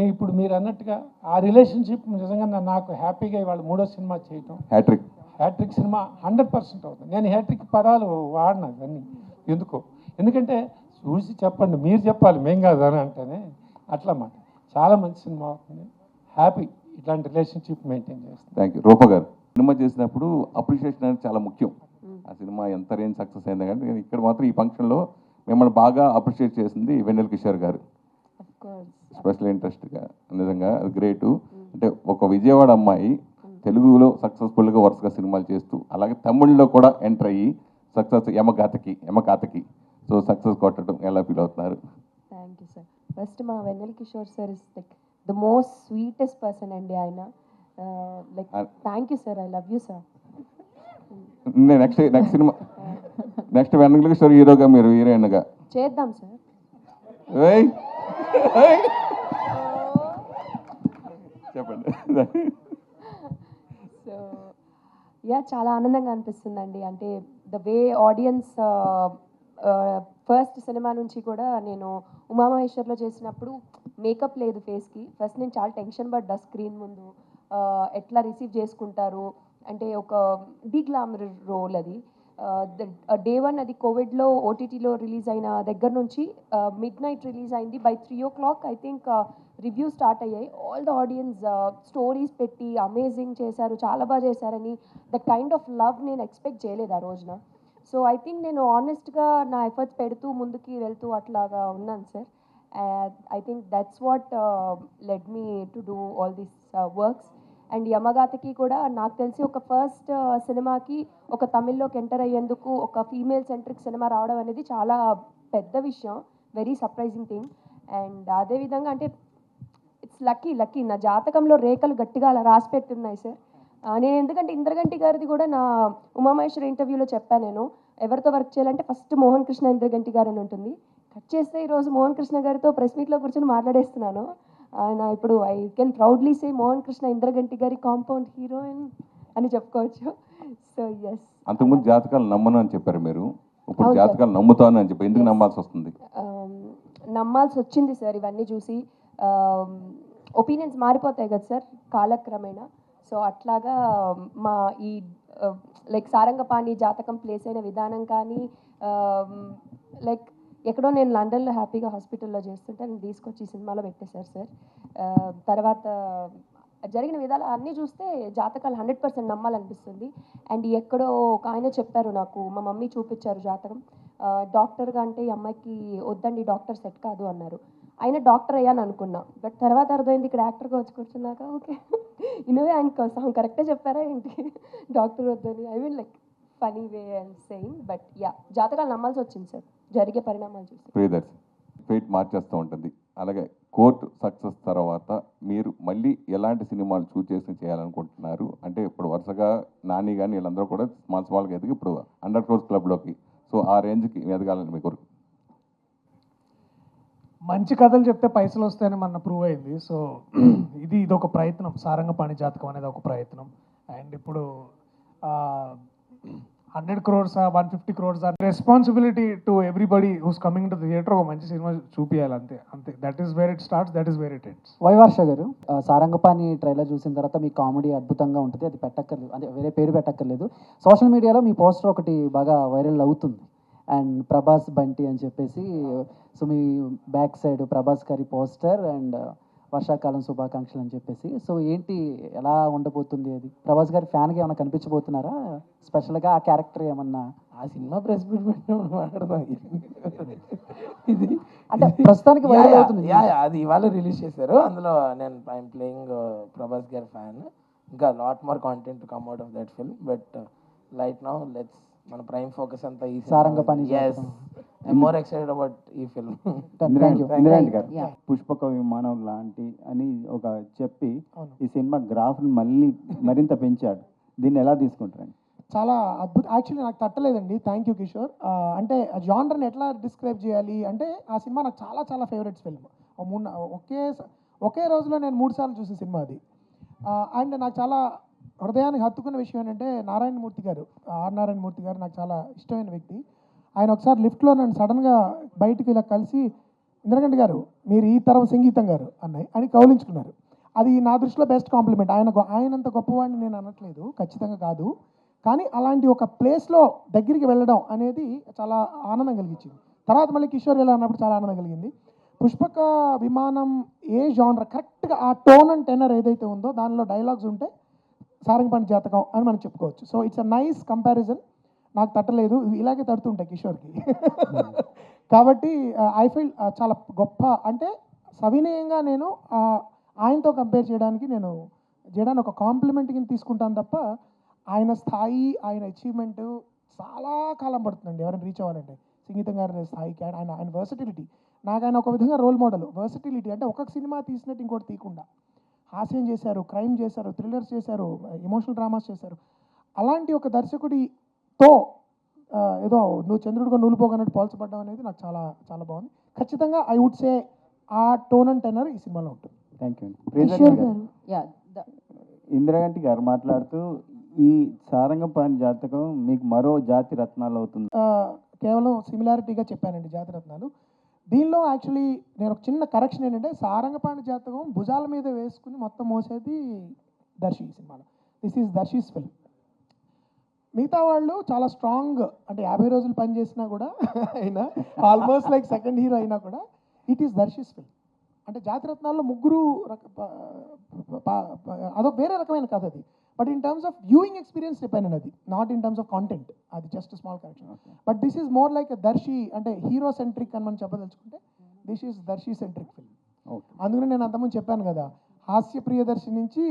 ఇప్పుడు మీరు అన్నట్టుగా ఆ రిలేషన్షిప్ నిజంగా నాకు హ్యాపీగా ఇవాళ 3వ సినిమా చేయటం, హ్యాట్రిక్ సినిమా 100% అవుతుంది. నేను హ్యాట్రిక్ పదాలు వాడినా అన్నీ ఎందుకంటే చూసి చెప్పండి, మీరు చెప్పాలి, మేం కాదు అని అంటేనే అట్లా మాట. చాలా మంచి సినిమా అవుతుంది, హ్యాపీ ఇట్లాంటి రిలేషన్షిప్ మెయింటైన్ చేస్తాను. Thank you. రూప గారు, సినిమా చేసినప్పుడు అప్రిషియేషన్ అనేది చాలా ముఖ్యం. ఆ సినిమా ఎంత రేంజ్ సక్సెస్ అయింది కానీ ఇక్కడ మాత్రం ఈ ఫంక్షన్లో మిమ్మల్ని బాగా అప్రిషియేట్ చేసింది వెన్నెల కిషోర్ గారు. స్పెషల్ ఇంట్రెస్ట్గా నిజంగా అది గ్రేటు. అంటే ఒక విజయవాడ అమ్మాయి తెలుగులో సక్సెస్ఫుల్గా వరుసగా సినిమాలు చేస్తూ అలాగే తమిళ్లో కూడా ఎంటర్ అయ్యి సక్సెస్ యమకాతకి సో సక్సెస్ కొట్టడం ఎలా ఫీల్ అవుతున్నారు? Thank you sir. ఫస్ట్ మా Vennela Kishore sir is like the most sweetest person అండి ఆయన. Like thank you sir, I love you sir. Next సినిమా నెక్స్ట్ వెన్నెల కిషోర్ హీరోగా, మీరు హీరోయిన్గా చేద్దాం సార్. చెప్పండి. సో యా, చాలా ఆనందంగా అనిపిస్తుందండి. అంటే the way audience first cinema నుంచి కూడా నేను ఉమామహేశ్వర్లో చేసినప్పుడు మేకప్ లేదు ఫేస్కి. ఫస్ట్ నేను చాలా టెన్షన్ పడ్డా స్క్రీన్ ముందు, ఎట్లా రిసీవ్ చేసుకుంటారు అంటే ఒక డీగ్లామర్ రోల్ అది. డే 1 అది కోవిడ్లో ఓటీటీలో రిలీజ్ అయిన దగ్గర నుంచి మిడ్ నైట్ రిలీజ్ అయింది. By 3 o'clock I think review start అయ్యాయి. ఆల్ ద ఆడియన్స్ స్టోరీస్ పెట్టి అమేజింగ్ చేశారు, చాలా బాగా చేశారని. ద కైండ్ ఆఫ్ లవ్ నేను ఎక్స్పెక్ట్ చేయలేదు ఆ రోజున. సో ఐ థింక్ నేను ఆనెస్ట్గా నా ఎఫర్ట్స్ పెడుతూ ముందుకి వెళ్తూ అట్లాగా ఉన్నాను sir. I think that's what led me to do all these works. And యమగాతకి కూడా నాకు తెలిసి ఒక ఫస్ట్ సినిమాకి ఒక తమిళ్లోకి ఎంటర్ అయ్యేందుకు ఒక ఫీమేల్ సెంట్రిక్ సినిమా రావడం అనేది చాలా పెద్ద విషయం, వెరీ సర్ప్రైజింగ్ థింగ్. అండ్ అదేవిధంగా అంటే ఇట్స్ లక్కీ నా జాతకంలో రేఖలు గట్టిగా అలా రాసి పెట్టున్నాయి సార్. నేను ఎందుకంటే ఇంద్రగంటి గారిది కూడా నా ఉమామహేశ్వర ఇంటర్వ్యూలో చెప్పాను, నేను ఎవరితో వర్క్ చేయాలంటే ఫస్ట్ మోహన్ కృష్ణ ఇంద్రగంటి గారు అని ఉంటుంది. కట్ చేస్తే ఈరోజు మోహన్ కృష్ణ గారితో ప్రెస్ మీట్లో కూర్చొని మాట్లాడేస్తున్నాను. ఆయన ఇప్పుడు I can proudly say Mohan Krishna Indraganti గారి కాంపౌండ్ హీరోయిన్ అని చెప్పుకోవచ్చు. So yes. అంతకుముందు జాతకాలు నమ్మను అని చెప్పారు మీరు, ఇప్పుడు జాతకాలు నమ్ముతాను అని చెప్పి ఎందుకు నమ్మాల్సి వస్తుంది? నమ్మాల్సి వచ్చింది సార్, ఇవన్నీ చూసి ఒపీనియన్స్ మారిపోతాయి కదా సార్ కాలక్రమేణా. సో అట్లాగా మా ఈ లైక్ సారంగపాణి జాతకం ప్లేస్ అయిన విధానం కానీ లైక్ ఎక్కడో నేను లండన్లో హ్యాపీగా హాస్పిటల్లో చేస్తుంటే నేను తీసుకొచ్చి ఈ సినిమాలో పెట్టేశారు సార్. తర్వాత జరిగిన విధాలు అన్నీ చూస్తే జాతకాలు 100% నమ్మాలనిపిస్తుంది. అండ్ ఎక్కడో ఒక ఆయన చెప్పారు నాకు, మా మమ్మీ చూపించారు జాతకం, డాక్టర్గా అంటే ఈ అమ్మాయికి వద్దండి, డాక్టర్ సెట్ కాదు అన్నారు. ఆయన డాక్టర్ అయ్యాను అనుకున్నా, బట్ తర్వాత అర్థమైంది ఇక్కడ యాక్టర్గా వచ్చి కూర్చున్నాక ఓకే ఇన్నోవే ఆయన కరెక్టే చెప్పారా ఏంటి డాక్టర్ వద్దని. I mean like funny way and saying, but yeah జాతకాలు నమ్మాల్సి వచ్చింది సార్ జరిగే పరిణామాలు చూసి. ప్రియదర్శి ఫేట్ మార్చేస్తూ ఉంటుంది. అలాగే కోర్టు సక్సెస్ తర్వాత మీరు మళ్ళీ ఎలాంటి సినిమాలు చేయాలనుకుంటున్నారు? అంటే ఇప్పుడు వరుసగా నాని కానీ వీళ్ళందరూ కూడా స్మాల్గా ఎదిగి ఇప్పుడు 100 crores క్లబ్లోకి, సో ఆ రేంజ్కి ఎదగాలని మీ కోరిక. మంచి కథలు చెప్తే పైసలు వస్తాయని మన ప్రూవ్ అయింది. సో ఇదొక ప్రయత్నం, సారంగపాణి జాతకం అనేది ఒక ప్రయత్నం. అండ్ ఇప్పుడు 100 crores 150 crores responsibility to everybody who's coming to the theatre. ఒక మంచి సినిమా చూపించాలి, అంతే. That is where it starts, that is where it ends. వైవర్ష గారు, సారంగపాణి ట్రైలర్ చూసిన తర్వాత మీ కామెడీ అద్భుతంగా ఉంటుంది. అది పెట్టక్కర్లేదు, అంటే వేరే పేరు పెట్టక్కర్లేదు. సోషల్ మీడియాలో మీ పోస్టర్ ఒకటి బాగా వైరల్ అవుతుంది. అండ్ ప్రభాస్ బంటి అని చెప్పేసి. సో మీ బ్యాక్ సైడ్ ప్రభాస్ గారి పోస్టర్ అండ్ వర్షాకాలం శుభాకాంక్షలు అని చెప్పేసి. సో ఏంటి, ఎలా ఉండబోతుంది అది? ప్రభాస్ గారి ఫ్యాన్గా ఏమైనా కనిపించబోతున్నారా స్పెషల్గా? ఆ క్యారెక్టర్ ఏమన్నా ఆ సినిమా ప్రెస్ మీట్ పెట్టినప్పుడు మాట్లాడదాం. ఇది అంటే ప్రస్తుతానికి వైరల్ అవుతుంది. అది ఇవాళ రిలీజ్ చేశారు. అందులో నేను ఐఎమ్ ప్లేయింగ్ ప్రభాస్ గారి ఫ్యాన్. ఇంకా lot more content come out of that film. But right now let's మన ప్రైమ్ ఫోకస్ అంతా ఈ Sarangapani. yes I'm more excited about ఈ ఫిల్మ్. ఇంద్రారెడ్డి గారు పుష్పక విమానం లాంటి అని ఒక చెప్పి ఈ సినిమా గ్రాఫ్ని మరింత పెంచాడు. దీన్ని ఎలా తీసుకుంటారండి? చాలా అద్భుతం. యాక్చువల్లీ నాకు తట్టలేదండి. Thank you Kishore. అంటే జానర్ని ఎట్లా డిస్క్రైబ్ చేయాలి అంటే, ఆ సినిమా నాకు చాలా చాలా ఫేవరెట్స్ ఫిల్మ్. ఒకే రోజులో నేను 3 సార్లు చూసిన సినిమా అది. అండ్ నాకు చాలా హృదయానికి హత్తుకున్న విషయం ఏంటంటే, నారాయణమూర్తి గారు, ఆర్ నారాయణమూర్తి గారు నాకు చాలా ఇష్టమైన వ్యక్తి. ఆయన ఒకసారి లిఫ్ట్లో నన్ను సడన్గా బయటికి ఇలా కలిసి, ఇంద్రగంటి గారు మీరు ఈ తరం సంగీతం గారు అన్నాయి అని కౌలించుకున్నారు. అది నా దృష్టిలో బెస్ట్ కాంప్లిమెంట్. ఆయనంత గొప్పవాడిని నేను అనట్లేదు, ఖచ్చితంగా కాదు. కానీ అలాంటి ఒక ప్లేస్లో దగ్గరికి వెళ్ళడం అనేది చాలా ఆనందం కలిగించింది. తర్వాత మళ్ళీ కిషోర్ ఇలా అన్నప్పుడు చాలా ఆనందం కలిగింది. పుష్పక విమానం ఏ జానర్ కరెక్ట్గా ఆ టోన్ అండ్ టెనర్ ఏదైతే ఉందో దానిలో డైలాగ్స్ ఉంటే సారంగపాణి జాతకం అని మనం చెప్పుకోవచ్చు. So it's a nice comparison. నాకు తట్టలేదు, ఇలాగే తడుతుంటాయి కిషోర్కి. కాబట్టి ఐ ఫీల్ చాలా గొప్ప, అంటే సవినయంగా నేను ఆయనతో కంపేర్ చేయడానికి ఒక కాంప్లిమెంట్ కింద తీసుకుంటాను తప్ప, ఆయన స్థాయి, ఆయన అచీవ్మెంట్ చాలా కాలం పడుతుందండి ఎవరైనా రీచ్ అవ్వాలంటే. సంగీతం గారి స్థాయికి ఆయన వర్సిటిలిటీ, నాకు ఆయన ఒక విధంగా రోల్ మోడల్. వర్సిటిలిటీ అంటే ఒక్కొక్క సినిమా తీసినట్టు ఇంకోటి తీయకుండా, హాస్యం చేశారు, క్రైమ్ చేశారు, థ్రిల్లర్స్ చేశారు, ఎమోషనల్ డ్రామాస్ చేశారు. అలాంటి ఒక దర్శకుడితో ఏదో నువ్వు చంద్రుడిగా నూలిపోగన్నట్టు పోల్చబడ్డం అనేది నాకు చాలా చాలా బాగుంది. ఖచ్చితంగా ఐ వుడ్ సే ఆ టోన్ అండ్ టెనర్ ఈ సినిమాలో ఉంటుంది. Thank you. ఇంద్రగంటి గారు మాట్లాడుతూ ఈ సారంగపాణి జాతకం మీకు మరో జాతి రత్నాలు అవుతుంది. కేవలం సిమిలారిటీగా చెప్పానండి జాతి రత్నాలు. దీనిలో యాక్చువల్లీ నేను ఒక చిన్న కరెక్షన్ ఏంటంటే, సారంగపాణి జాతకం భుజాల మీద వేసుకుని మొత్తం మోసేది దర్శి ఈ సినిమాలో. This is Darshi's film. మిగతా వాళ్ళు చాలా స్ట్రాంగ్, అంటే 50 రోజులు పనిచేసినా కూడా అయినా ఆల్మోస్ట్ లైక్ సెకండ్ హీరో అయినా కూడా ఇట్ ఈస్ దర్శీస్ ఫిల్మ్. అంటే జాతిరత్నాల్లో ముగ్గురు అదొక వేరే రకమైన కథ అది. But in terms of viewing experience depend అది, not in terms of content. అది just small correction. But this is more like Darshi, అంటే హీరో సెంట్రిక్ అని మనం చెప్పదలుచుకుంటే this is Darshi centric film. అందుకని నేను అంతకుముందు చెప్పాను కదా, హాస్య ప్రియదర్శి నుంచి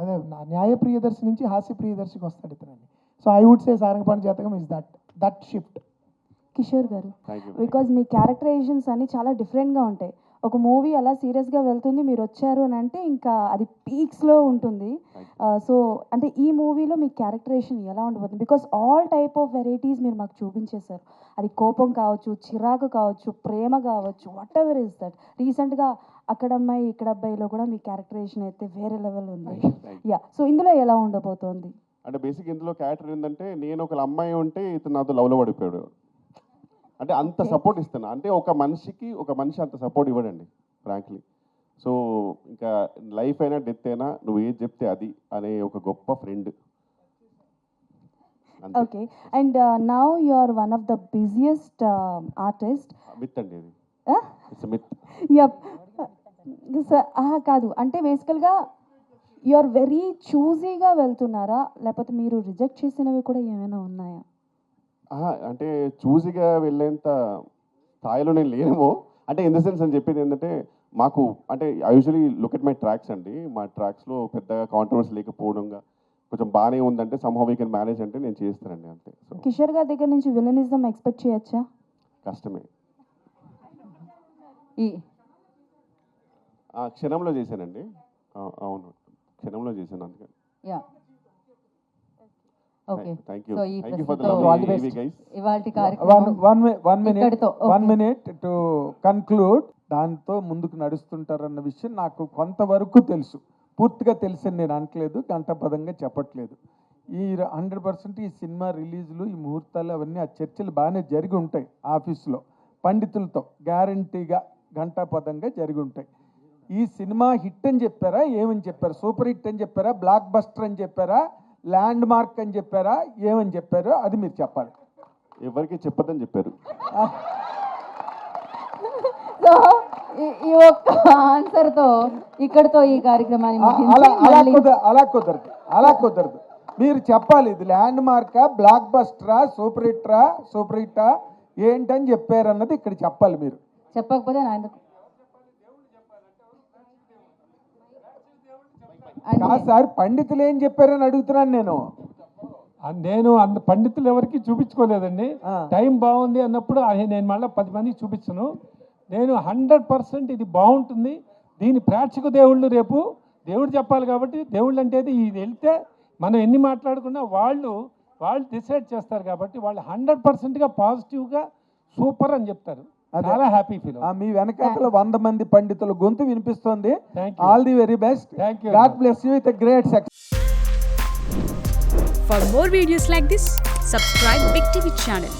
అదే న్యాయ ప్రియదర్శి నుంచి హాస్య ప్రియదర్శికి వస్తాడు ఇతనండి. So I would say Sarangapani Jathakam is that shift. Kishore గారు, బికాజ్ మీ క్యారెక్టరైజేషన్స్ అన్ని చాలా డిఫరెంట్గా ఉంటాయి. ఒక మూవీ అలా సీరియస్గా వెళ్తుంది, మీరు వచ్చారు అని అంటే ఇంకా అది పీక్స్లో ఉంటుంది. సో అంటే ఈ మూవీలో మీ క్యారెక్టరైజేషన్ ఎలా ఉండబోతుంది? Because all type of varieties మీరు మాకు చూపించేశారు. అది కోపం కావచ్చు, చిరాకు కావచ్చు, ప్రేమ కావచ్చు, వాట్ ఎవర్ ఇస్ దట్. రీసెంట్గా అక్కడ అమ్మాయి ఇక్కడ అబ్బాయిలో కూడా మీ క్యారెక్టరైజేషన్ అయితే వేరే లెవెల్ ఉంది. యా, సో ఇందులో ఎలా ఉండబోతోంది? అంటే బేసిక్ ఇందులో క్యారెక్టర్ ఏంటంటే, నేను ఒక అమ్మాయి ఉంటే ఇతను నాతో లవ్లో పడిపోయాడు. అంటే అంత సపోర్ట్ ఇస్తున్నా, అంటే ఒక మనిషి అంత సపోర్ట్ ఇవ్వడండి ఫ్రాంక్లీ. సో ఇంకా లైఫ్ అయినా డెత్ అయినా నువ్వు ఏది చెప్తే అది అనే ఒక గొప్ప friend. Okay, and now you are one of the busiest artist. Myth అండి ఇది, ఇట్స్ మిత్. యప్ కాదు, అంటే బేసికల్గా యు ఆర్ వెరీ చూజీగా వెళ్తున్నారా, లేకపోతే మీరు రిజెక్ట్ చేసినవి కూడా ఏమైనా ఉన్నాయా? అంటే చూసిగా వెళ్ళేంత స్థాయిలో నేను లేనేమో. అంటే ఇన్ ద సెన్స్ అని చెప్పేది ఏంటంటే, మాకు అంటే I usually look at my tracks అండి. మా ట్రాక్స్లో పెద్దగా కాంట్రవర్సీ లేకపోవడంగా కొంచెం బాగానే ఉందంటే సమ్హౌ వీ కెన్ మేనేజ్ అంటే నేను చేస్తానండి అంతే. సో కిషోర్ గారి దగ్గర నుంచి విలనిజం ఎక్స్పెక్ట్ చేయొచ్చా? కష్టమే. క్షణంలో చేశానండి. అవును, క్షణంలో చేశాను అందుకని. Okay, thank you. సో ఈ థ్యాంక్ యూ ఫర్ ద ప్రశ్నతో లవ్లీ గైస్. ఇవాల్టి కార్యక్రమం వన్ మినిట్ టు కన్క్లూడ్. దాంతో ముందుకు నడుస్తుంటారన్న విషయం నాకు కొంతవరకు తెలుసు, పూర్తిగా తెలుసని నేను అనట్లేదు, గంటపదంగా చెప్పట్లేదు. ఈ 100% ఈ సినిమా రిలీజులు, ఈ ముహూర్తాలు అవన్నీ ఆ చర్చలు బాగానే జరిగి ఉంటాయి ఆఫీసులో పండితులతో, గ్యారంటీగా గంటాపదంగా జరిగి ఉంటాయి. ఈ సినిమా హిట్ అని చెప్పారా, ఏమని చెప్పారా? సూపర్ హిట్ అని చెప్పారా, బ్లాక్ బస్టర్ అని చెప్పారా, ల్యాండ్ మార్క్ అని చెప్పారా, ఏమని చెప్పారో అది మీరు చెప్పాలి. ఎవరికి చెప్పదని చెప్పారు. సో ఈ ఒక్క ఆన్సర్తో ఇక్కడతో ఈ కార్యక్రమాన్ని అలా కుదరదు. మీరు చెప్పాలి, ఇది ల్యాండ్ మార్కా, బ్లాక్ బస్టరా, సూపర్ హిట్టా ఏంటని చెప్పారన్నది ఇక్కడ చెప్పాలి. మీరు చెప్పకపోతే ఆయన కాదు సార్, పండితులు ఏం చెప్పారని అడుగుతున్నాను నేను. నేను అంత పండితులు ఎవరికి చూపించుకోలేదండి. టైం బాగుంది అన్నప్పుడు నేను మళ్ళీ 10 మందికి చూపించను. నేను 100% ఇది బాగుంటుంది, దీని ప్రేక్షక దేవుళ్ళు రేపు దేవుడు చెప్పాలి కాబట్టి దేవుళ్ళు అంటే ఇది వెళ్తే మనం ఎన్ని మాట్లాడుకున్నా వాళ్ళు డిసైడ్ చేస్తారు కాబట్టి వాళ్ళు 100%గా పాజిటివ్గా సూపర్ అని చెప్తారు. చాలా హ్యాపీ ఫీల్. మీ వెనకాల 100 మంది పండితుల గొంతు వినిపిస్తుంది. All the very best. God bless you with a great success. For more videos like this, subscribe Big TV channel.